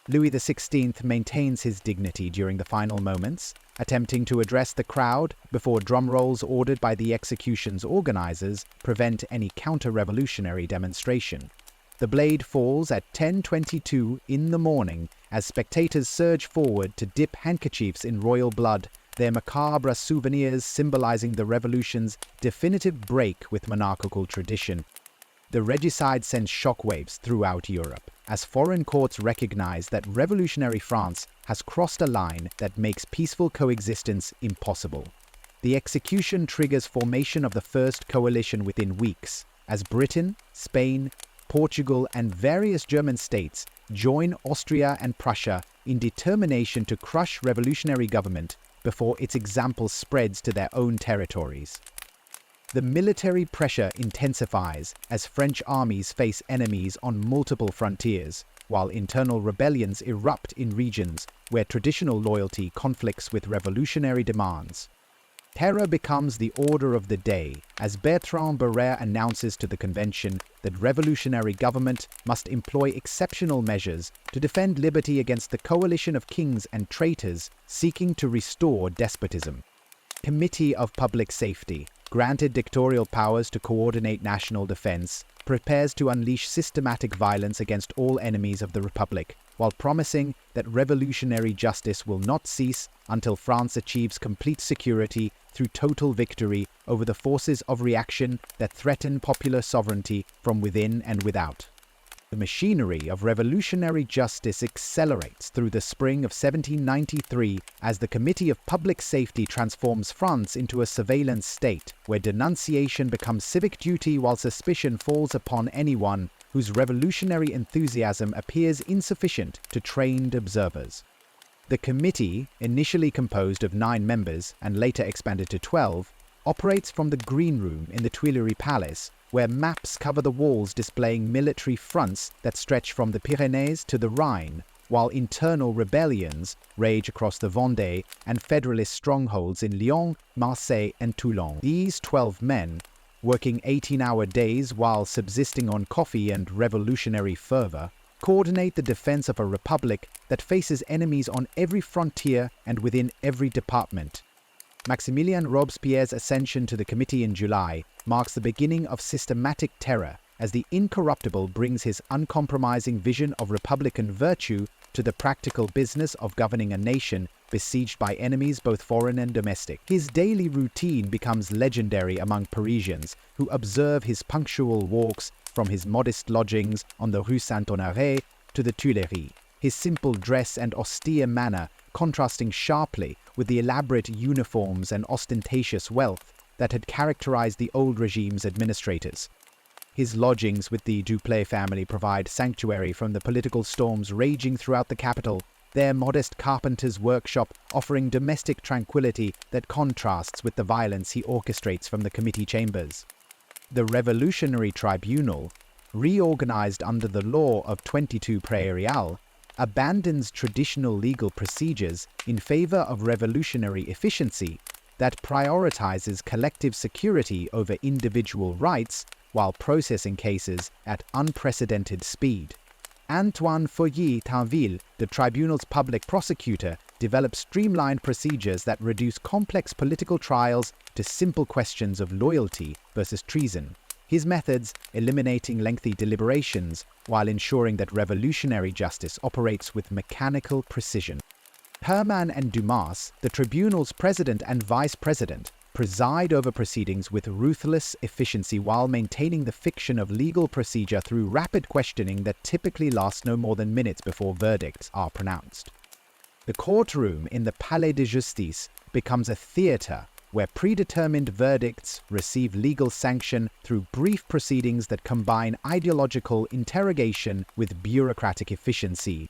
Louis XVI maintains his dignity during the final moments, attempting to address the crowd before drum rolls ordered by the execution's organizers prevent any counter-revolutionary demonstration. The blade falls at 10:22 in the morning as spectators surge forward to dip handkerchiefs in royal blood, their macabre souvenirs symbolizing the revolution's definitive break with monarchical tradition. The regicide sends shockwaves throughout Europe, as foreign courts recognize that revolutionary France has crossed a line that makes peaceful coexistence impossible. The execution triggers formation of the first coalition within weeks, as Britain, Spain, Portugal, and various German states join Austria and Prussia in determination to crush revolutionary government before its example spreads to their own territories. The military pressure intensifies as French armies face enemies on multiple frontiers, while internal rebellions erupt in regions where traditional loyalty conflicts with revolutionary demands. Terror becomes the order of the day as Bertrand Barrère announces to the convention that revolutionary government must employ exceptional measures to defend liberty against the coalition of kings and traitors seeking to restore despotism. Committee of Public Safety, granted dictatorial powers to coordinate national defense, prepares to unleash systematic violence against all enemies of the Republic, while promising that revolutionary justice will not cease until France achieves complete security through total victory over the forces of reaction that threaten popular sovereignty from within and without. The machinery of revolutionary justice accelerates through the spring of 1793 as the Committee of Public Safety transforms France into a surveillance state, where denunciation becomes civic duty while suspicion falls upon anyone whose revolutionary enthusiasm appears insufficient to trained observers. The committee, initially composed of 9 members and later expanded to 12, operates from the Green Room in the Tuileries Palace, where maps cover the walls displaying military fronts that stretch from the Pyrenees to the Rhine, while internal rebellions rage across the Vendée and federalist strongholds in Lyon, Marseille, and Toulon. These 12 men, working 18-hour days while subsisting on coffee and revolutionary fervor, coordinate the defense of a republic that faces enemies on every frontier and within every department. Maximilien Robespierre's ascension to the committee in July marks the beginning of systematic terror as the incorruptible brings his uncompromising vision of republican virtue to the practical business of governing a nation besieged by enemies both foreign and domestic. His daily routine becomes legendary among Parisians who observe his punctual walks from his modest lodgings on the Rue Saint-Honoré to the Tuileries, his simple dress and austere manner contrasting sharply with the elaborate uniforms and ostentatious wealth that had characterized the old regime's administrators. His lodgings with the Dupleix family provide sanctuary from the political storms raging throughout the capital, their modest carpenter's workshop offering domestic tranquility that contrasts with the violence he orchestrates from the committee chambers. The Revolutionary Tribunal, reorganized under the law of 22 Prairial, abandons traditional legal procedures in favor of revolutionary efficiency that prioritizes collective security over individual rights while processing cases at unprecedented speed. Antoine Feuilly-Tinville, the tribunal's public prosecutor, develops streamlined procedures that reduce complex political trials to simple questions of loyalty versus treason. His methods eliminating lengthy deliberations while ensuring that revolutionary justice operates with mechanical precision. Herman and Dumas, the tribunal's president and vice president, preside over proceedings with ruthless efficiency while maintaining the fiction of legal procedure through rapid questioning that typically lasts no more than minutes before verdicts are pronounced. The courtroom in the Palais de Justice becomes a theater where predetermined verdicts receive legal sanction through brief proceedings that combine ideological interrogation with bureaucratic efficiency.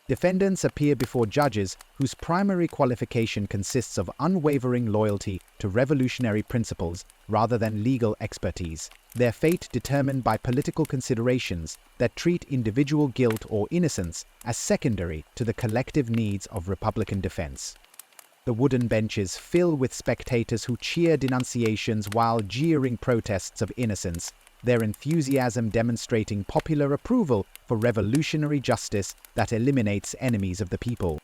Defendants appear before judges whose primary qualification consists of unwavering loyalty to revolutionary principles rather than legal expertise, their fate determined by political considerations that treat individual guilt or innocence as secondary to the collective needs of republican defense. The wooden benches fill with spectators who cheer denunciations while jeering protests of innocence, their enthusiasm demonstrating popular approval for revolutionary justice that eliminates enemies of the people.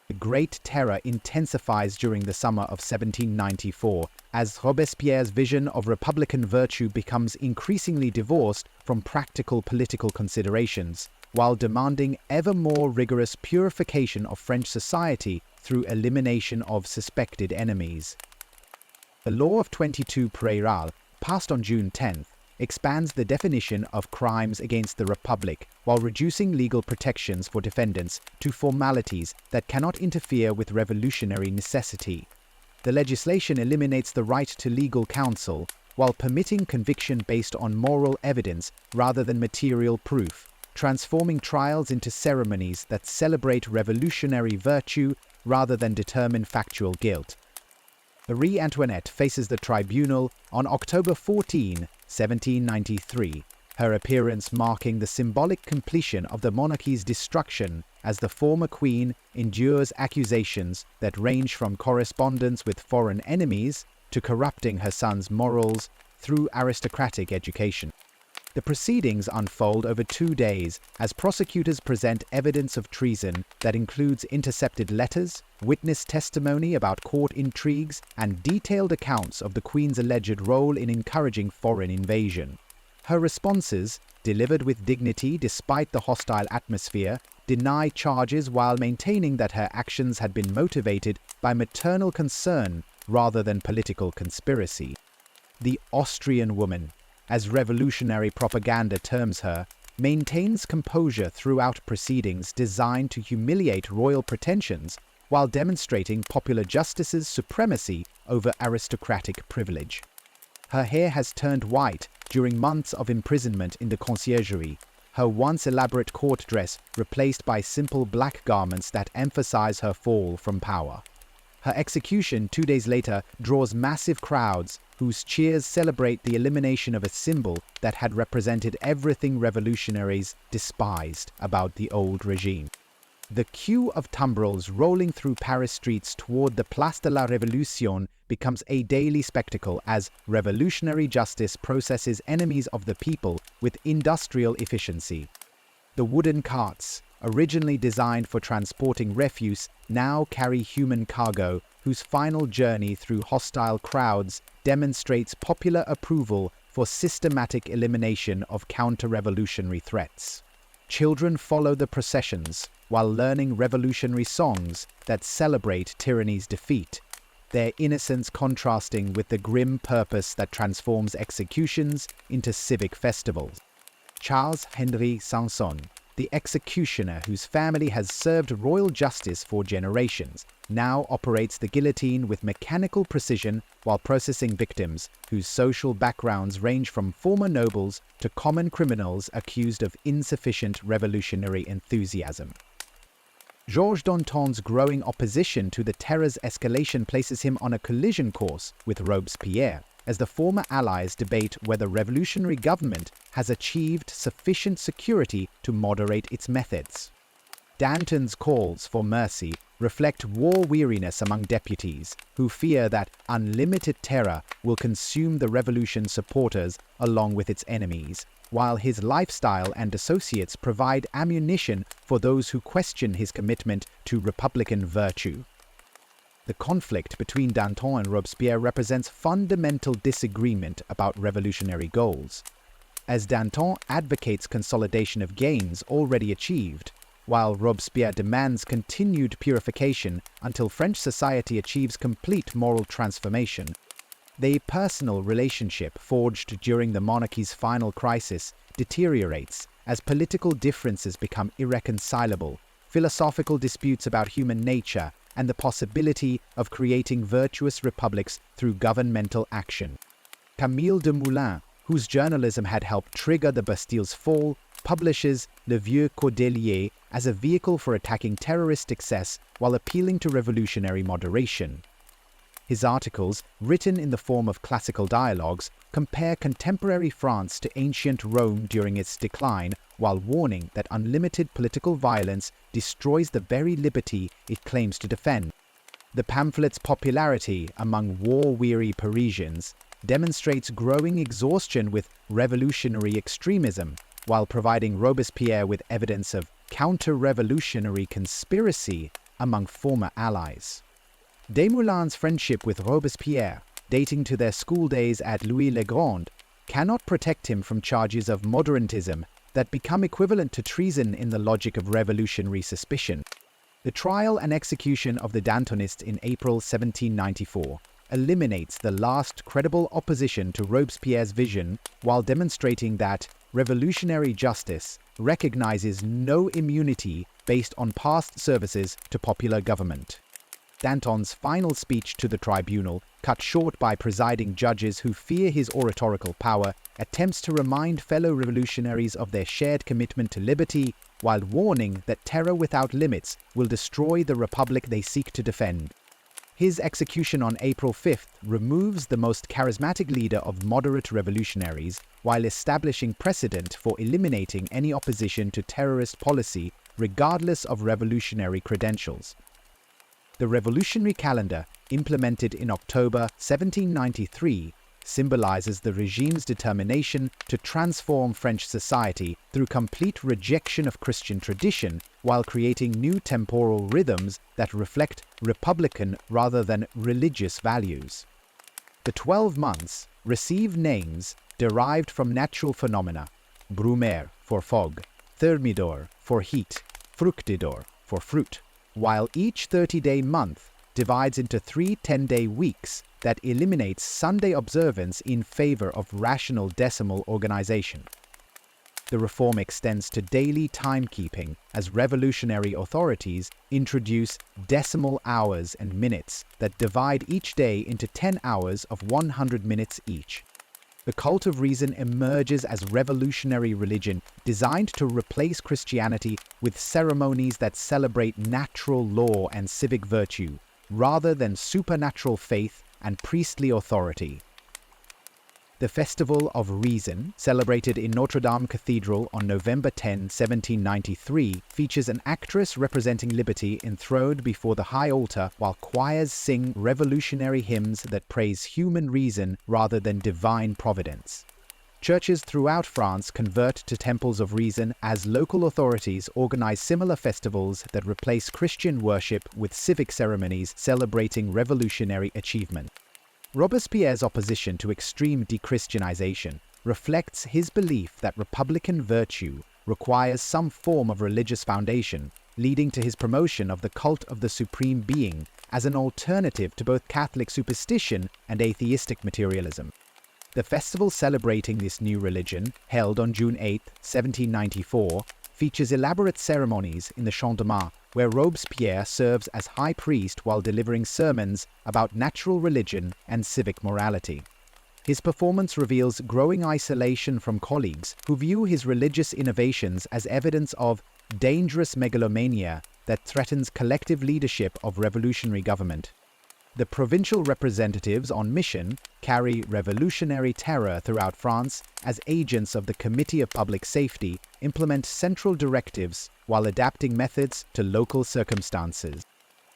The Great Terror intensifies during the summer of 1794 as Robespierre's vision of republican virtue becomes increasingly divorced from practical political considerations, while demanding ever more rigorous purification of French society through elimination of suspected enemies. The Law of 22 Prairial, passed on June 10th, expands the definition of crimes against the Republic while reducing legal protections for defendants to formalities that cannot interfere with revolutionary necessity. The legislation eliminates the right to legal counsel while permitting conviction based on moral evidence rather than material proof, transforming trials into ceremonies that celebrate revolutionary virtue rather than determine factual guilt. Marie Antoinette faces the tribunal on October 14, 1793, her appearance marking the symbolic completion of the monarchy's destruction as the former queen endures accusations that range from correspondence with foreign enemies to corrupting her son's morals through aristocratic education. The proceedings unfold over 2 days as prosecutors present evidence of treason that includes intercepted letters, witness testimony about court intrigues, and detailed accounts of the Queen's alleged role in encouraging foreign invasion. Her responses, delivered with dignity despite the hostile atmosphere, deny charges while maintaining that her actions had been motivated by maternal concern rather than political conspiracy. The Austrian woman, as revolutionary propaganda terms her, maintains composure throughout proceedings designed to humiliate royal pretensions while demonstrating popular justice's supremacy over aristocratic privilege. Her hair has turned white during months of imprisonment in the conciergerie, her once elaborate court dress replaced by simple black garments that emphasize her fall from power. Her execution 2 days later draws massive crowds whose cheers celebrate the elimination of a symbol that had represented everything revolutionaries despised about the old regime. The queue of tumbrils rolling through Paris streets toward the Place de la Révolution becomes a daily spectacle as revolutionary justice processes enemies of the people with industrial efficiency. The wooden carts, originally designed for transporting refuse, now carry human cargo whose final journey through hostile crowds demonstrates popular approval for systematic elimination of counter-revolutionary threats. Children follow the processions while learning revolutionary songs that celebrate tyranny's defeat, their innocence contrasting with the grim purpose that transforms executions into civic festivals. Charles-Henri Sanson, the executioner whose family has served royal justice for generations, now operates the guillotine with mechanical precision while processing victims whose social backgrounds range from former nobles to common criminals accused of insufficient revolutionary enthusiasm. Georges Danton's growing opposition to the terror's escalation places him on a collision course with Robespierre, as the former allies debate whether revolutionary government has achieved sufficient security to moderate its methods. Danton's calls for mercy reflect war weariness among deputies, who fear that unlimited terror will consume the revolution's supporters along with its enemies, while his lifestyle and associates provide ammunition for those who question his commitment to republican virtue. The conflict between Danton and Robespierre represents fundamental disagreement about revolutionary goals, as Danton advocates consolidation of gains already achieved, while Robespierre demands continued purification until French society achieves complete moral transformation. The personal relationship forged during the monarchy's final crisis deteriorates as political differences become irreconcilable, philosophical disputes about human nature, and the possibility of creating virtuous republics through governmental action. Camille Desmoulins, whose journalism had helped trigger the Bastille's fall, publishes Le Vieux Cordelier as a vehicle for attacking terrorist excess while appealing to revolutionary moderation. His articles, written in the form of classical dialogues, compare contemporary France to ancient Rome during its decline, while warning that unlimited political violence destroys the very liberty it claims to defend. The pamphlet's popularity among war-weary Parisians demonstrates growing exhaustion with revolutionary extremism, while providing Robespierre with evidence of counter-revolutionary conspiracy among former allies. Desmoulins' friendship with Robespierre, dating to their school days at Louis-le-Grand, cannot protect him from charges of moderantism that become equivalent to treason in the logic of revolutionary suspicion. The trial and execution of the Dantonists in April 1794 eliminates the last credible opposition to Robespierre's vision while demonstrating that revolutionary justice recognizes no immunity based on past services to popular government. Danton's final speech to the tribunal, cut short by presiding judges who fear his oratorical power, attempts to remind fellow revolutionaries of their shared commitment to liberty, while warning that terror without limits will destroy the republic they seek to defend. His execution on April 5th removes the most charismatic leader of moderate revolutionaries while establishing precedent for eliminating any opposition to terrorist policy regardless of revolutionary credentials. The revolutionary calendar, implemented in October 1793, symbolizes the regime's determination to transform French society through complete rejection of Christian tradition while creating new temporal rhythms that reflect republican rather than religious values. The 12 months receive names derived from natural phenomena: brumaire for fog, thermidor for heat, fructidor for fruit, while each 30-day month divides into 3 10-day weeks that eliminates Sunday observance in favor of rational decimal organization. The reform extends to daily timekeeping as revolutionary authorities introduce decimal hours and minutes that divide each day into 10 hours of 100 minutes each. The cult of reason emerges as revolutionary religion designed to replace Christianity with ceremonies that celebrate natural law and civic virtue, rather than supernatural faith and priestly authority. The Festival of Reason, celebrated in Notre Dame Cathedral on November 10, 1793, features an actress representing liberty enthroned before the high altar while choirs sing revolutionary hymns that praise human reason rather than divine providence. Churches throughout France convert to temples of reason as local authorities organize similar festivals that replace Christian worship with civic ceremonies celebrating revolutionary achievement. Robespierre's opposition to extreme dechristianization reflects his belief that republican virtue requires some form of religious foundation, leading to his promotion of the cult of the supreme being as an alternative to both Catholic superstition and atheistic materialism. The festival celebrating this new religion, held on June 8, 1794, features elaborate ceremonies in the Champ de Mars, where Robespierre serves as high priest while delivering sermons about natural religion and civic morality. His performance reveals growing isolation from colleagues who view his religious innovations as evidence of dangerous megalomania that threatens collective leadership of revolutionary government. The provincial representatives on mission carry revolutionary terror throughout France as agents of the Committee of Public Safety implement central directives while adapting methods to local circumstances.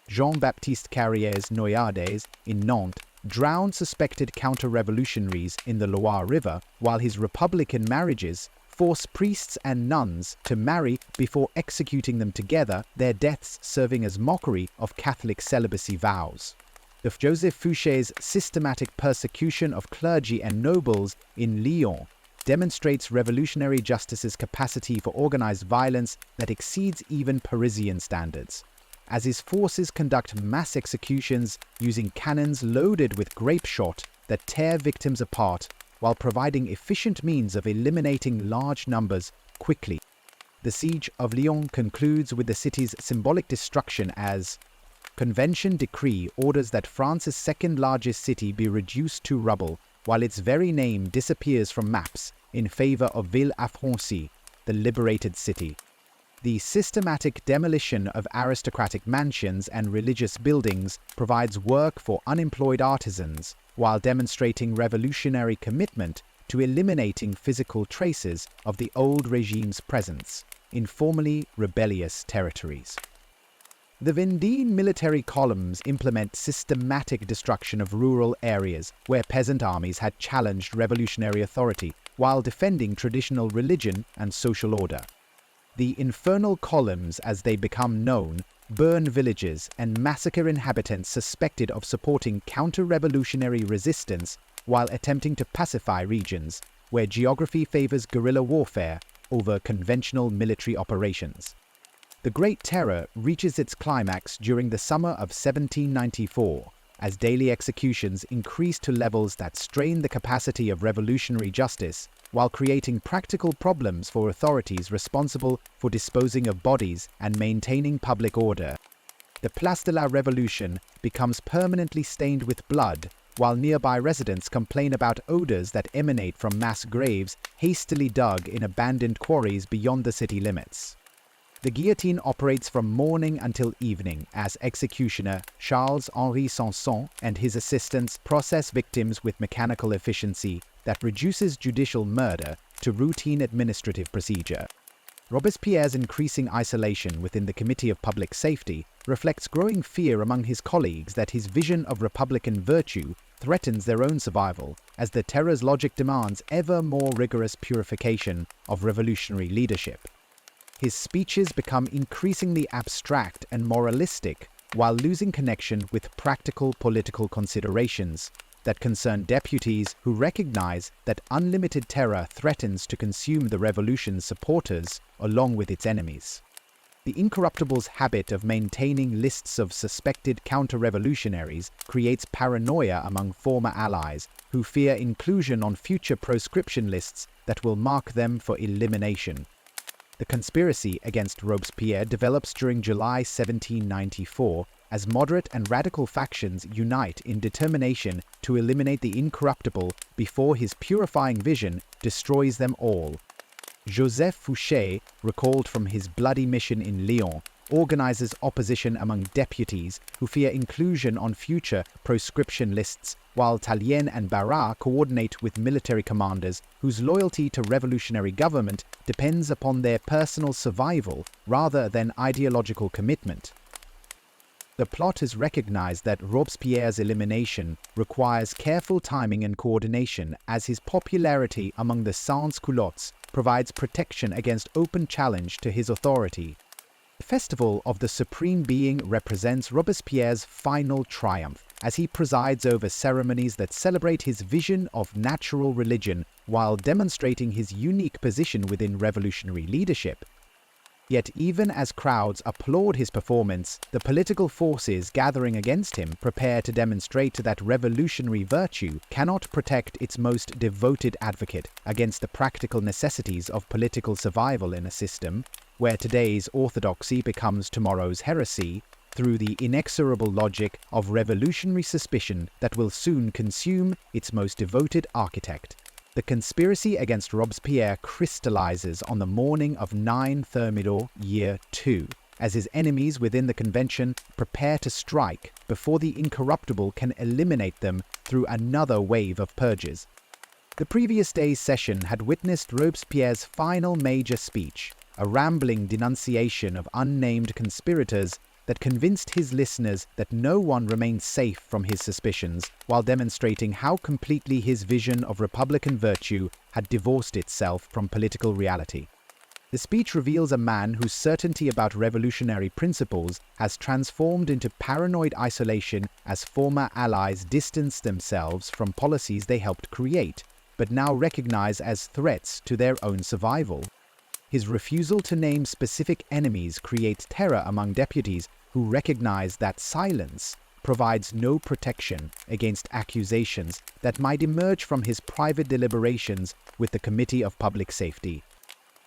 Jean-Baptiste Carrier's Noyades in Nantes drowned suspected counter-revolutionaries in the Loire River, while his republican marriages force priests and nuns to marry before executing them together, their deaths serving as mockery of Catholic celibacy vows. The Joseph Fouché's systematic persecution of clergy and nobles in Lyon demonstrates revolutionary justice's capacity for organized violence that exceeds even Parisian standards, as his forces conduct mass executions using cannons loaded with grape shot that tear victims apart while providing efficient means of eliminating large numbers quickly. The siege of Lyon concludes with the city's symbolic destruction as Convention decree orders that France's second-largest city be reduced to rubble, while its very name disappears from maps in favor of Ville Affranchie, the liberated city. The systematic demolition of aristocratic mansions and religious buildings provides work for unemployed artisans, while demonstrating revolutionary commitment to eliminating physical traces of the old regime's presence in formerly rebellious territories. The Vendée military columns implement systematic destruction of rural areas where peasant armies had challenged revolutionary authority while defending traditional religion and social order. The infernal columns, as they become known, burn villages and massacre inhabitants suspected of supporting counter-revolutionary resistance while attempting to pacify regions where geography favors guerrilla warfare over conventional military operations. The Great Terror reaches its climax during the summer of 1794, as daily executions increase to levels that strain the capacity of revolutionary justice while creating practical problems for authorities responsible for disposing of bodies and maintaining public order. The Place de la Révolution becomes permanently stained with blood, while nearby residents complain about odors that emanate from mass graves hastily dug in abandoned quarries beyond the city limits. The guillotine operates from morning until evening as executioner Charles-Henri Sanson and his assistants process victims with mechanical efficiency that reduces judicial murder to routine administrative procedure. Robespierre's increasing isolation within the Committee of Public Safety reflects growing fear among his colleagues that his vision of republican virtue threatens their own survival, as the terror's logic demands ever more rigorous purification of revolutionary leadership. His speeches become increasingly abstract and moralistic while losing connection with practical political considerations that concern deputies who recognize that unlimited terror threatens to consume the revolution's supporters along with its enemies. The Incorruptible's habit of maintaining lists of suspected counter-revolutionaries creates paranoia among former allies who fear inclusion on future proscription lists that will mark them for elimination. The conspiracy against Robespierre develops during July 1794 as moderate and radical factions unite in determination to eliminate the Incorruptible before his purifying vision destroys them all. Joseph Fouché, recalled from his bloody mission in Lyon, organizes opposition among deputies who fear inclusion on future proscription lists, while Tallien and Barras coordinate with military commanders whose loyalty to revolutionary government depends upon their personal survival rather than ideological commitment. The plot has recognized that Robespierre's elimination requires careful timing and coordination, as his popularity among the sans-culottes provides protection against open challenge to his authority. The Festival of the Supreme Being represents Robespierre's final triumph, as he presides over ceremonies that celebrate his vision of natural religion while demonstrating his unique position within revolutionary leadership. Yet even as crowds applaud his performance, the political forces gathering against him prepare to demonstrate that revolutionary virtue cannot protect its most devoted advocate against the practical necessities of political survival in a system where today's orthodoxy becomes tomorrow's heresy, through the inexorable logic of revolutionary suspicion that will soon consume its most devoted architect. The conspiracy against Robespierre crystallizes on the morning of 9 Thermidor, year 2, as his enemies within the convention prepare to strike before the Incorruptible can eliminate them through another wave of purges. The previous day's session had witnessed Robespierre's final major speech, a rambling denunciation of unnamed conspirators that convinced his listeners that no one remained safe from his suspicions, while demonstrating how completely his vision of republican virtue had divorced itself from political reality. The speech reveals a man whose certainty about revolutionary principles has transformed into paranoid isolation as former allies distance themselves from policies they helped create, but now recognize as threats to their own survival. His refusal to name specific enemies creates terror among deputies who recognize that silence provides no protection against accusations that might emerge from his private deliberations with the Committee of Public Safety.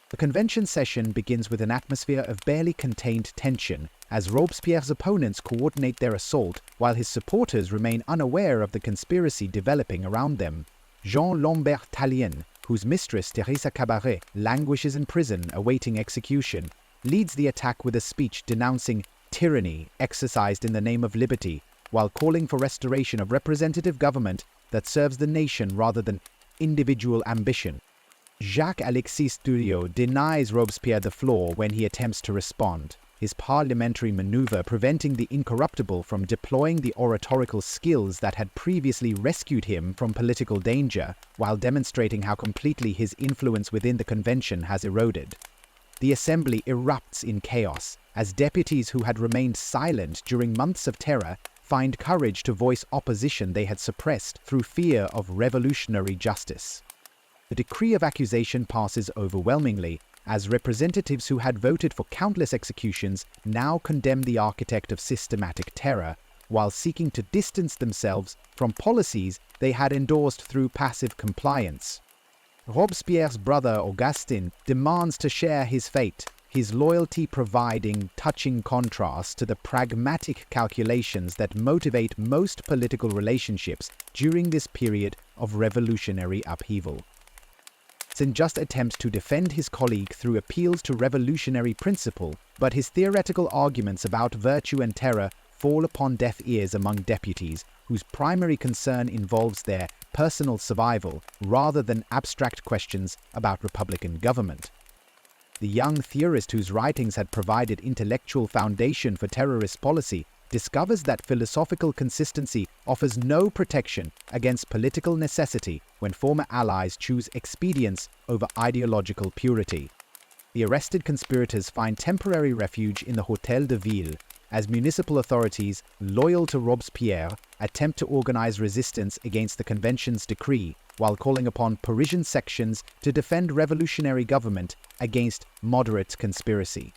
The convention session begins with an atmosphere of barely contained tension, as Robespierre's opponents coordinate their assault while his supporters remain unaware of the conspiracy developing around them. Jean-Lambert Tallien, whose mistress Teresa Cabaret languishes in prison awaiting execution, leads the attack with a speech denouncing tyranny exercised in the name of liberty, while calling for restoration of representative government that serves the nation rather than individual ambition. Jacques-Alexis Durieux denies Robespierre the floor when he attempts to respond, his parliamentary maneuver preventing the Incorruptible from deploying the oratorical skills that had previously rescued him from political danger, while demonstrating how completely his influence within the convention has eroded. The assembly erupts in chaos, as deputies who had remained silent during months of terror find courage to voice opposition they had suppressed through fear of revolutionary justice. The decree of accusation passes overwhelmingly, as representatives who had voted for countless executions now condemn the architect of systematic terror, while seeking to distance themselves from policies they had endorsed through passive compliance. Robespierre's brother Augustin demands to share his fate, his loyalty providing touching contrast to the pragmatic calculations that motivate most political relationships during this period of revolutionary upheaval. Saint-Just attempts to defend his colleague through appeals to revolutionary principle, but his theoretical arguments about virtue and terror fall upon deaf ears among deputies, whose primary concern involves their personal survival rather than abstract questions about republican government. The young theorist whose writings had provided intellectual foundation for terrorist policy discovers that philosophical consistency offers no protection against political necessity when former allies choose expedience over ideological purity. The arrested conspirators find temporary refuge in the Hôtel de Ville, as municipal authorities, loyal to Robespierre, attempt to organize resistance against the convention's decree, while calling upon Parisian sections to defend revolutionary government against moderate conspiracy.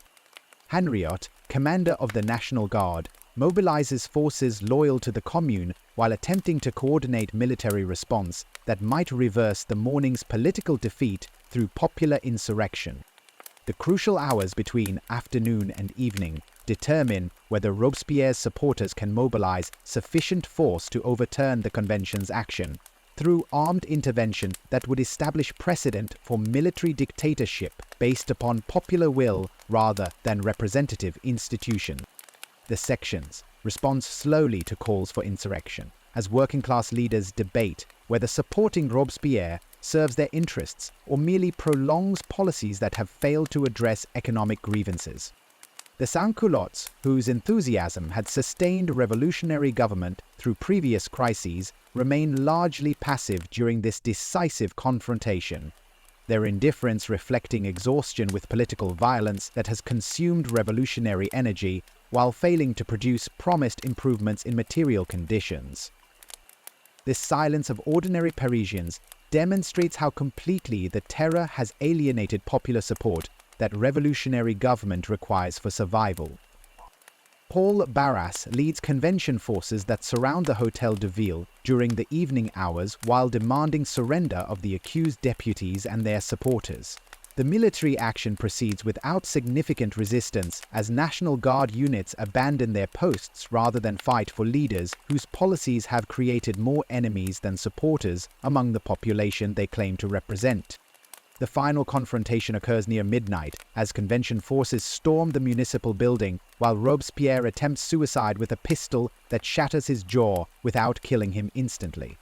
Henriot, commander of the National Guard, mobilizes forces loyal to the Commune while attempting to coordinate military response that might reverse the morning's political defeat through popular insurrection. The crucial hours between afternoon and evening determine whether Robespierre's supporters can mobilize sufficient force to overturn the convention's action through armed intervention that would establish precedent for military dictatorship based upon popular will rather than representative institution. The sections respond slowly to calls for insurrection, as working-class leaders debate whether supporting Robespierre serves their interests or merely prolongs policies that have failed to address economic grievances. The sans-culottes, whose enthusiasm had sustained revolutionary government through previous crises, remain largely passive during this decisive confrontation, their indifference reflecting exhaustion with political violence that has consumed revolutionary energy while failing to produce promised improvements in material conditions. This silence of ordinary Parisians demonstrates how completely the terror has alienated popular support that revolutionary government requires for survival. Paul Barras leads convention forces that surround the Hôtel de Ville during the evening hours while demanding surrender of the accused deputies and their supporters. The military action proceeds without significant resistance as National Guard units abandon their posts rather than fight for leaders whose policies have created more enemies than supporters among the population they claim to represent. The final confrontation occurs near midnight as convention forces storm the municipal building while Robespierre attempts suicide with a pistol that shatters his jaw without killing him instantly.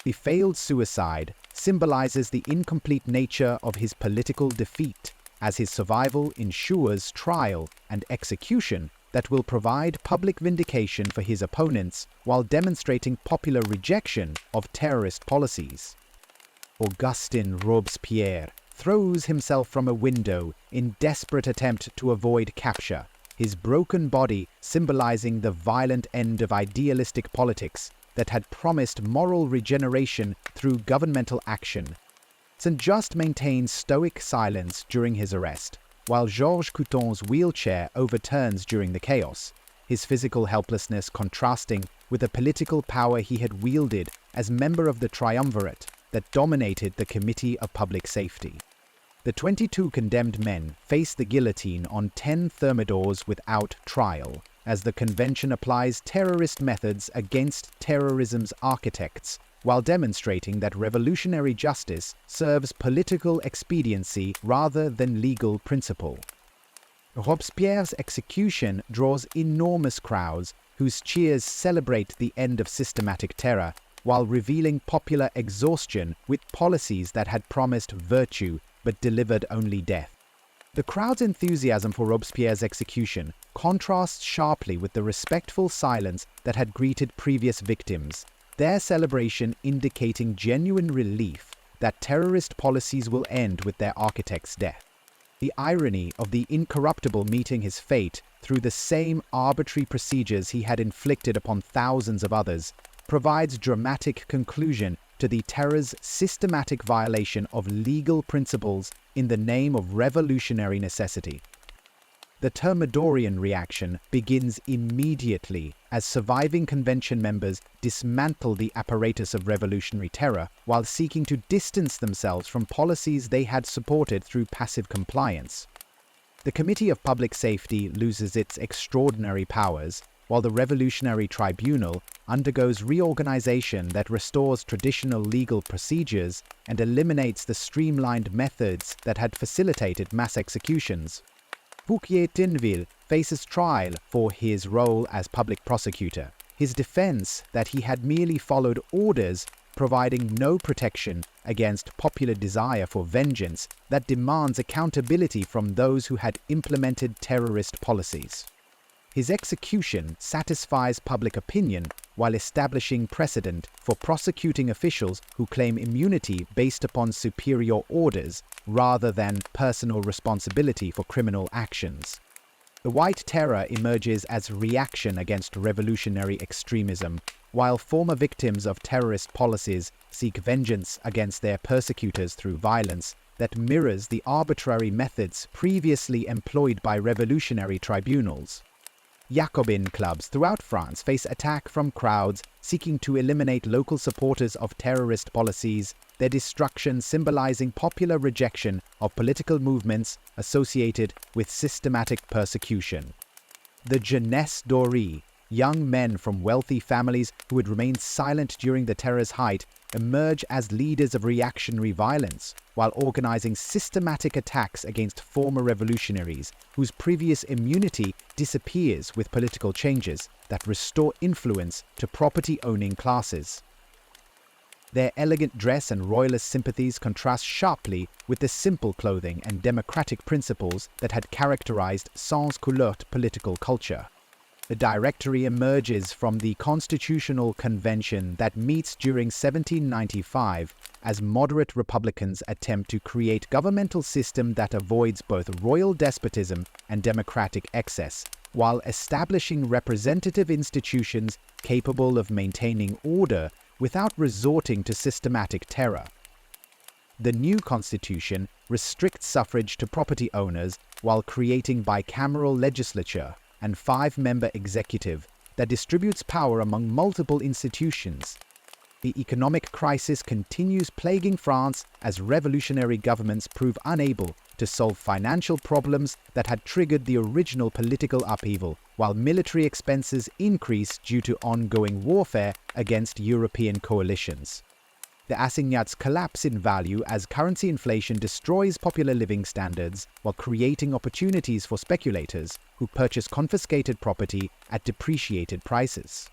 The failed suicide symbolizes the incomplete nature of his political defeat, as his survival ensures trial and execution that will provide public vindication for his opponents while demonstrating popular rejection of terrorist policies. Augustin Robespierre throws himself from a window in desperate attempt to avoid capture, his broken body symbolizing the violent end of idealistic politics that had promised moral regeneration through governmental action. Saint-Just maintains stoic silence during his arrest, while Georges Couton's wheelchair overturns during the chaos, his physical helplessness contrasting with the political power he had wielded as member of the triumvirate that dominated the Committee of Public Safety. The 22 condemned men face the guillotine on 10 thermidors without trial, as the convention applies terrorist methods against terrorism's architects, while demonstrating that revolutionary justice serves political expediency rather than legal principle. Robespierre's execution draws enormous crowds whose cheers celebrate the end of systematic terror, while revealing popular exhaustion with policies that had promised virtue but delivered only death. The crowd's enthusiasm for Robespierre's execution contrasts sharply with the respectful silence that had greeted previous victims, their celebration indicating genuine relief that terrorist policies will end with their architect's death. The irony of the incorruptible meeting his fate through the same arbitrary procedures he had inflicted upon thousands of others provides dramatic conclusion to the terror's systematic violation of legal principles in the name of revolutionary necessity. The Thermidorian reaction begins immediately as surviving convention members dismantle the apparatus of revolutionary terror while seeking to distance themselves from policies they had supported through passive compliance. The Committee of Public Safety loses its extraordinary powers, while the Revolutionary Tribunal undergoes reorganization that restores traditional legal procedures and eliminates the streamlined methods that had facilitated mass executions. Fouquier-Tinville faces trial for his role as public prosecutor. His defense that he had merely followed orders, providing no protection against popular desire for vengeance that demands accountability from those who had implemented terrorist policies. His execution satisfies public opinion while establishing precedent for prosecuting officials who claim immunity based upon superior orders rather than personal responsibility for criminal actions. The White Terror emerges as reaction against revolutionary extremism, while former victims of terrorist policies seek vengeance against their persecutors through violence that mirrors the arbitrary methods previously employed by revolutionary tribunals. Jacobin clubs throughout France face attack from crowds seeking to eliminate local supporters of terrorist policies, their destruction symbolizing popular rejection of political movements associated with systematic persecution. The jeunesse dorée, young men from wealthy families who had remained silent during the terror's height, emerge as leaders of reactionary violence, while organizing systematic attacks against former revolutionaries whose previous immunity disappears with political changes that restore influence to property-owning classes. Their elegant dress and royalist sympathies contrast sharply with the simple clothing and democratic principles that had characterized sans-culotte political culture. The Directory emerges from the Constitutional Convention that meets during 1795 as moderate Republicans attempt to create a governmental system that avoids both royal despotism and democratic excess, while establishing representative institutions capable of maintaining order without resorting to systematic terror. The new constitution restricts suffrage to property owners while creating bicameral legislature and 5-member executive that distributes power among multiple institutions. The economic crisis continues plaguing France as revolutionary governments prove unable to solve financial problems that had triggered the original political upheaval, while military expenses increase due to ongoing warfare against European coalitions. The assignats collapse in value as currency inflation destroys popular living standards while creating opportunities for speculators who purchase confiscated property at depreciated prices.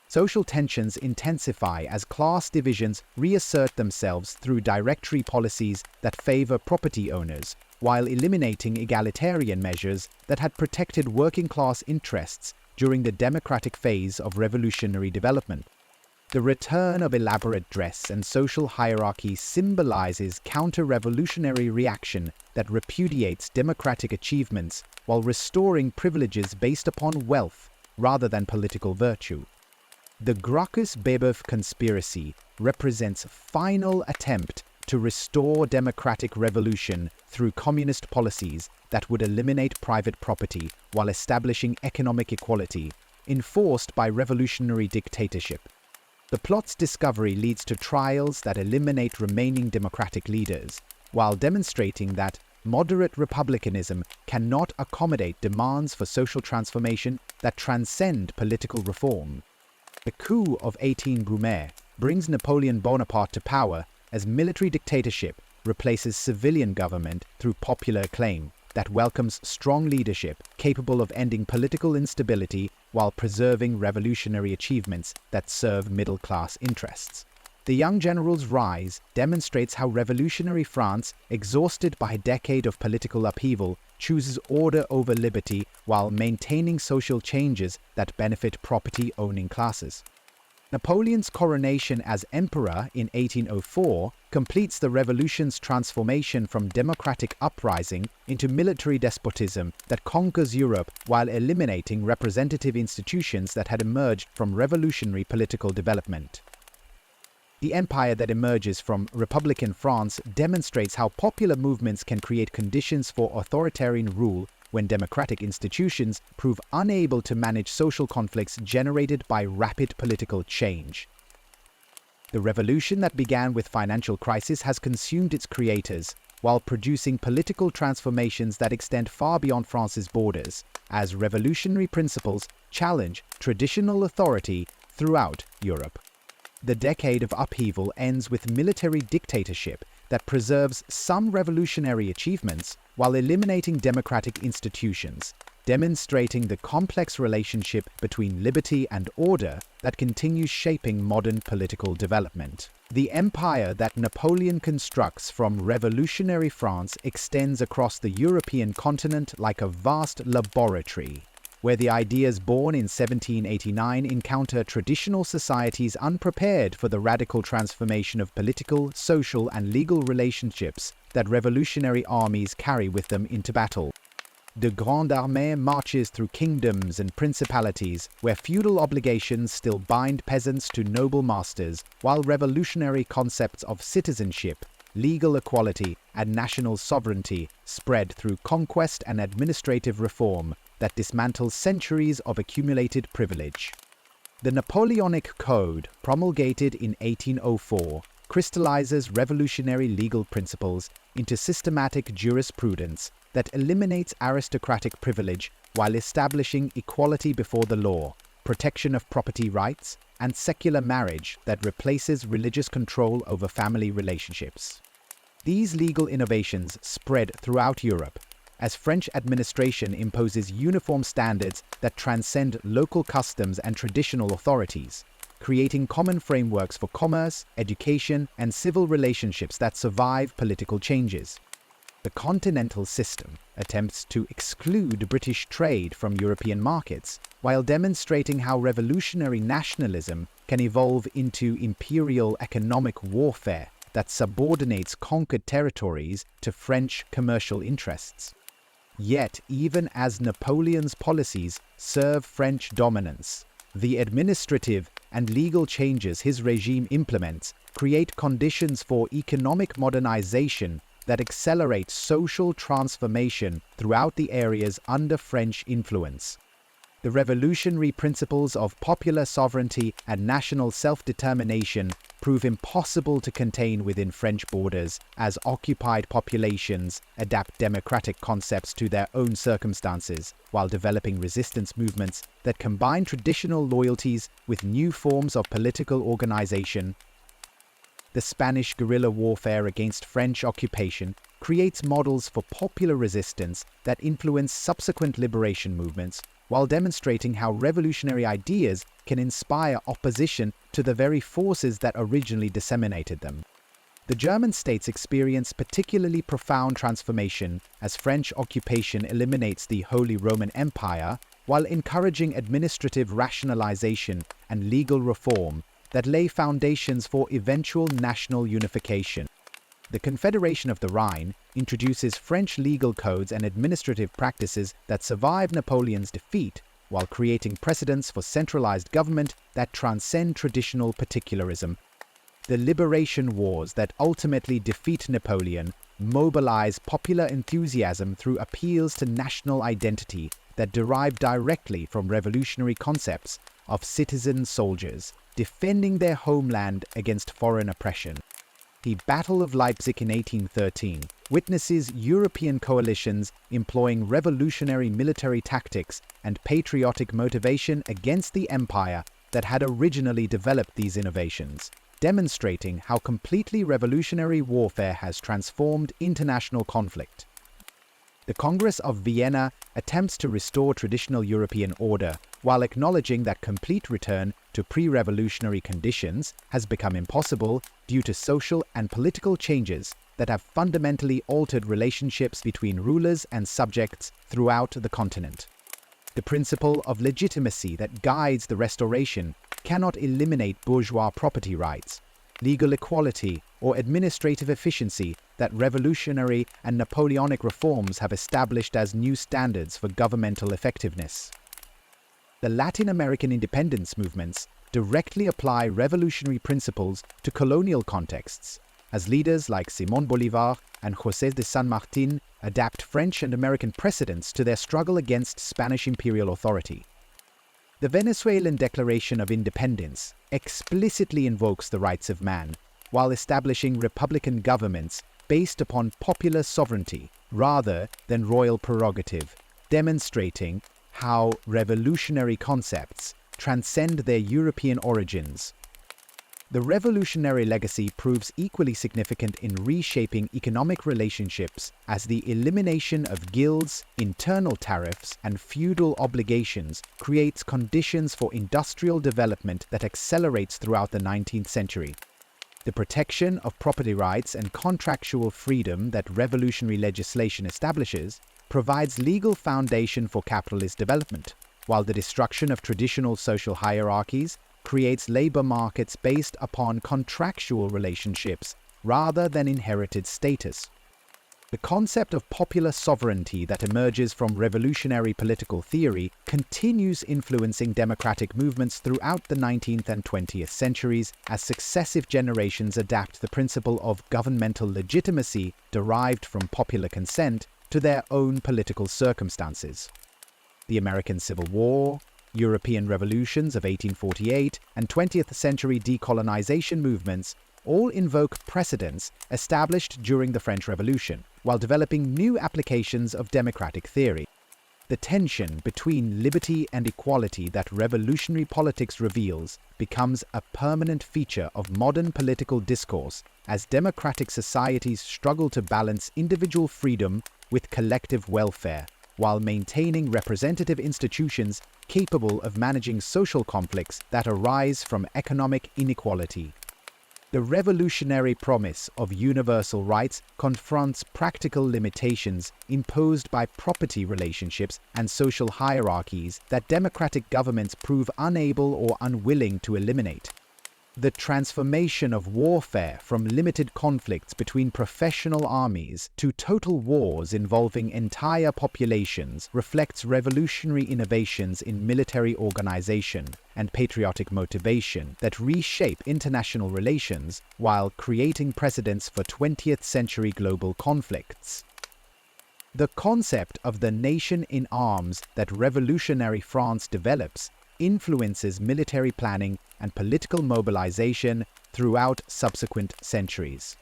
Social tensions intensify as class divisions reassert themselves through directory policies that favor property owners, while eliminating egalitarian measures that had protected working-class interests during the democratic phase of revolutionary development. The return of elaborate dress and social hierarchy symbolizes counter-revolutionary reaction that repudiates democratic achievements while restoring privileges based upon wealth rather than political virtue. The Gracchus-Babeuf conspiracy represents a final attempt to restore democratic revolution through communist policies that would eliminate private property while establishing economic equality, enforced by revolutionary dictatorship. The plot's discovery leads to trials that eliminate remaining democratic leaders, while demonstrating that moderate republicanism cannot accommodate demands for social transformation that transcend political reform. The coup of 18 Brumaire brings Napoleon Bonaparte to power as military dictatorship replaces civilian government through popular acclaim that welcomes strong leadership capable of ending political instability while preserving revolutionary achievements that serve middle-class interests. The young general's rise demonstrates how revolutionary France, exhausted by a decade of political upheaval, chooses order over liberty while maintaining social changes that benefit property-owning classes. Napoleon's coronation as emperor in 1804 completes the revolution's transformation from democratic uprising into military despotism that conquers Europe while eliminating representative institutions that had emerged from revolutionary political development. The empire that emerges from Republican France demonstrates how popular movements can create conditions for authoritarian rule when democratic institutions prove unable to manage social conflicts generated by rapid political change. The revolution that began with financial crisis has consumed its creators, while producing political transformations that extend far beyond France's borders, as revolutionary principles challenge traditional authority throughout Europe. The decade of upheaval ends with military dictatorship that preserves some revolutionary achievements while eliminating democratic institutions, demonstrating the complex relationship between liberty and order that continues shaping modern political development. The empire that Napoleon constructs from revolutionary France extends across the European continent like a vast laboratory, where the ideas born in 1789 encounter traditional societies unprepared for the radical transformation of political, social, and legal relationships that revolutionary armies carry with them into battle. The Grande Armée marches through kingdoms and principalities where feudal obligations still bind peasants to noble masters, while revolutionary concepts of citizenship, legal equality, and national sovereignty spread through conquest and administrative reform that dismantles centuries of accumulated privilege. The Napoleonic Code, promulgated in 1804, crystallizes revolutionary legal principles into systematic jurisprudence that eliminates aristocratic privilege while establishing equality before the law, protection of property rights, and secular marriage that replaces religious control over family relationships. These legal innovations spread throughout Europe, as French administration imposes uniform standards that transcend local customs and traditional authorities, creating common frameworks for commerce, education, and civil relationships that survive political changes. The continental system attempts to exclude British trade from European markets, while demonstrating how revolutionary nationalism can evolve into imperial economic warfare that subordinates conquered territories to French commercial interests. Yet, even as Napoleon's policies serve French dominance, the administrative and legal changes his regime implements create conditions for economic modernization that accelerate social transformation throughout the areas under French influence. The revolutionary principles of popular sovereignty and national self-determination prove impossible to contain within French borders as occupied populations adapt democratic concepts to their own circumstances while developing resistance movements that combine traditional loyalties with new forms of political organization. The Spanish guerrilla warfare against French occupation creates models for popular resistance that influence subsequent liberation movements, while demonstrating how revolutionary ideas can inspire opposition to the very forces that originally disseminated them. The German states experience particularly profound transformation as French occupation eliminates the Holy Roman Empire while encouraging administrative rationalization and legal reform that lay foundations for eventual national unification. The Confederation of the Rhine introduces French legal codes and administrative practices that survive Napoleon's defeat, while creating precedents for centralized government that transcend traditional particularism. The liberation wars that ultimately defeat Napoleon mobilize popular enthusiasm through appeals to national identity that derive directly from revolutionary concepts of citizen soldiers defending their homeland against foreign oppression. The Battle of Leipzig in 1813 witnesses European coalitions employing revolutionary military tactics and patriotic motivation against the empire that had originally developed these innovations, demonstrating how completely revolutionary warfare has transformed international conflict. The Congress of Vienna attempts to restore traditional European order while acknowledging that complete return to pre-revolutionary conditions has become impossible due to social and political changes that have fundamentally altered relationships between rulers and subjects throughout the continent. The principle of legitimacy that guides the restoration cannot eliminate bourgeois property rights, legal equality, or administrative efficiency that revolutionary and Napoleonic reforms have established as new standards for governmental effectiveness. The Latin American independence movements directly apply revolutionary principles to colonial contexts, as leaders like Simón Bolívar and José de San Martín adapt French and American precedents to their struggle against Spanish imperial authority. The Venezuelan Declaration of Independence explicitly invokes the rights of man, while establishing republican governments based upon popular sovereignty rather than royal prerogative, demonstrating how revolutionary concepts transcend their European origins. The revolutionary legacy proves equally significant in reshaping economic relationships as the elimination of guilds, internal tariffs, and feudal obligations creates conditions for industrial development that accelerates throughout the 19th century. The protection of property rights and contractual freedom that revolutionary legislation establishes provides legal foundation for capitalist development, while the destruction of traditional social hierarchies creates labor markets based upon contractual relationships rather than inherited status. The concept of popular sovereignty that emerges from revolutionary political theory continues influencing democratic movements throughout the 19th and 20th centuries as successive generations adapt the principle of governmental legitimacy derived from popular consent to their own political circumstances. The American Civil War, European revolutions of 1848, and 20th century decolonization movements all invoke precedents established during the French Revolution, while developing new applications of democratic theory. The tension between liberty and equality that revolutionary politics reveals becomes a permanent feature of modern political discourse as democratic societies struggle to balance individual freedom with collective welfare, while maintaining representative institutions capable of managing social conflicts that arise from economic inequality. The revolutionary promise of universal rights confronts practical limitations imposed by property relationships and social hierarchies that democratic governments prove unable or unwilling to eliminate. The transformation of warfare from limited conflicts between professional armies to total wars involving entire populations reflects revolutionary innovations in military organization and patriotic motivation that reshape international relations while creating precedents for 20th century global conflicts. The concept of the nation in arms that revolutionary France develops influences military planning and political mobilization throughout subsequent centuries.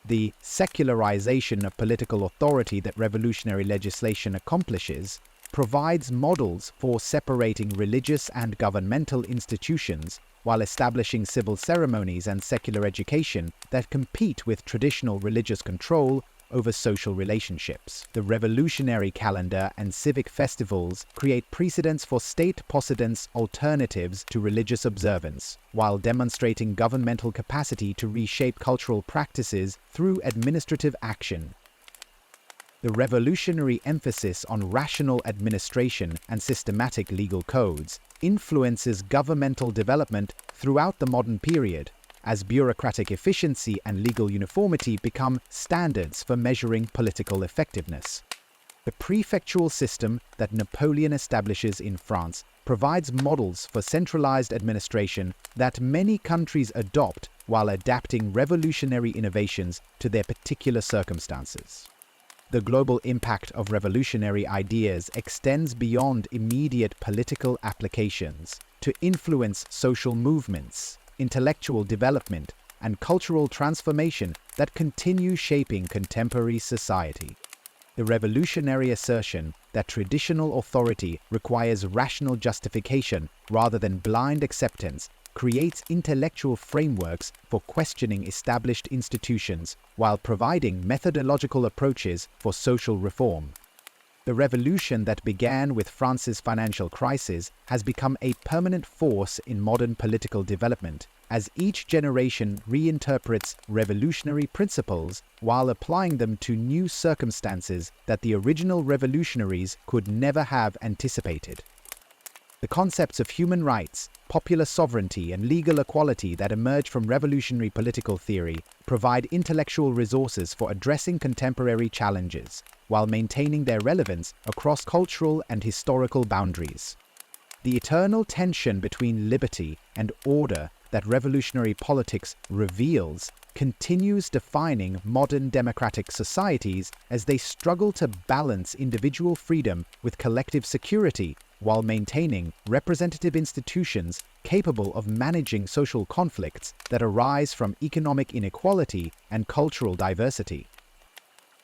The secularization of political authority that revolutionary legislation accomplishes provides models for separating religious and governmental institutions while establishing civil ceremonies and secular education that compete with traditional religious control over social relationships. The revolutionary calendar and civic festivals create precedents for state possidence alternatives to religious observance, while demonstrating governmental capacity to reshape cultural practices through administrative action. The revolutionary emphasis on rational administration and systematic legal codes influences governmental development throughout the modern period, as bureaucratic efficiency and legal uniformity become standards for measuring political effectiveness. The prefectural system that Napoleon establishes in France provides models for centralized administration that many countries adopt while adapting revolutionary innovations to their particular circumstances. The global impact of revolutionary ideas extends beyond immediate political applications to influence social movements, intellectual development, and cultural transformation that continue shaping contemporary society. The revolutionary assertion that traditional authority requires rational justification rather than blind acceptance creates intellectual frameworks for questioning established institutions while providing methodological approaches for social reform. The revolution that began with France's financial crisis has become a permanent force in modern political development, as each generation reinterprets revolutionary principles while applying them to new circumstances that the original revolutionaries could never have anticipated. The concepts of human rights, popular sovereignty, and legal equality that emerge from revolutionary political theory provide intellectual resources for addressing contemporary challenges, while maintaining their relevance across cultural and historical boundaries. The eternal tension between liberty and order that revolutionary politics reveals continues defining modern democratic societies as they struggle to balance individual freedom with collective security while maintaining representative institutions capable of managing social conflicts that arise from economic inequality and cultural diversity.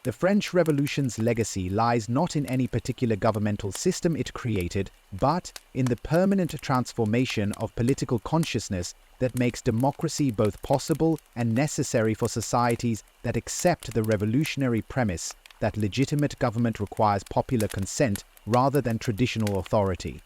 The French Revolution's legacy lies not in any particular governmental system it created, but in the permanent transformation of political consciousness that makes democracy both possible and necessary for societies that accept the revolutionary premise that legitimate government requires popular consent rather than traditional authority.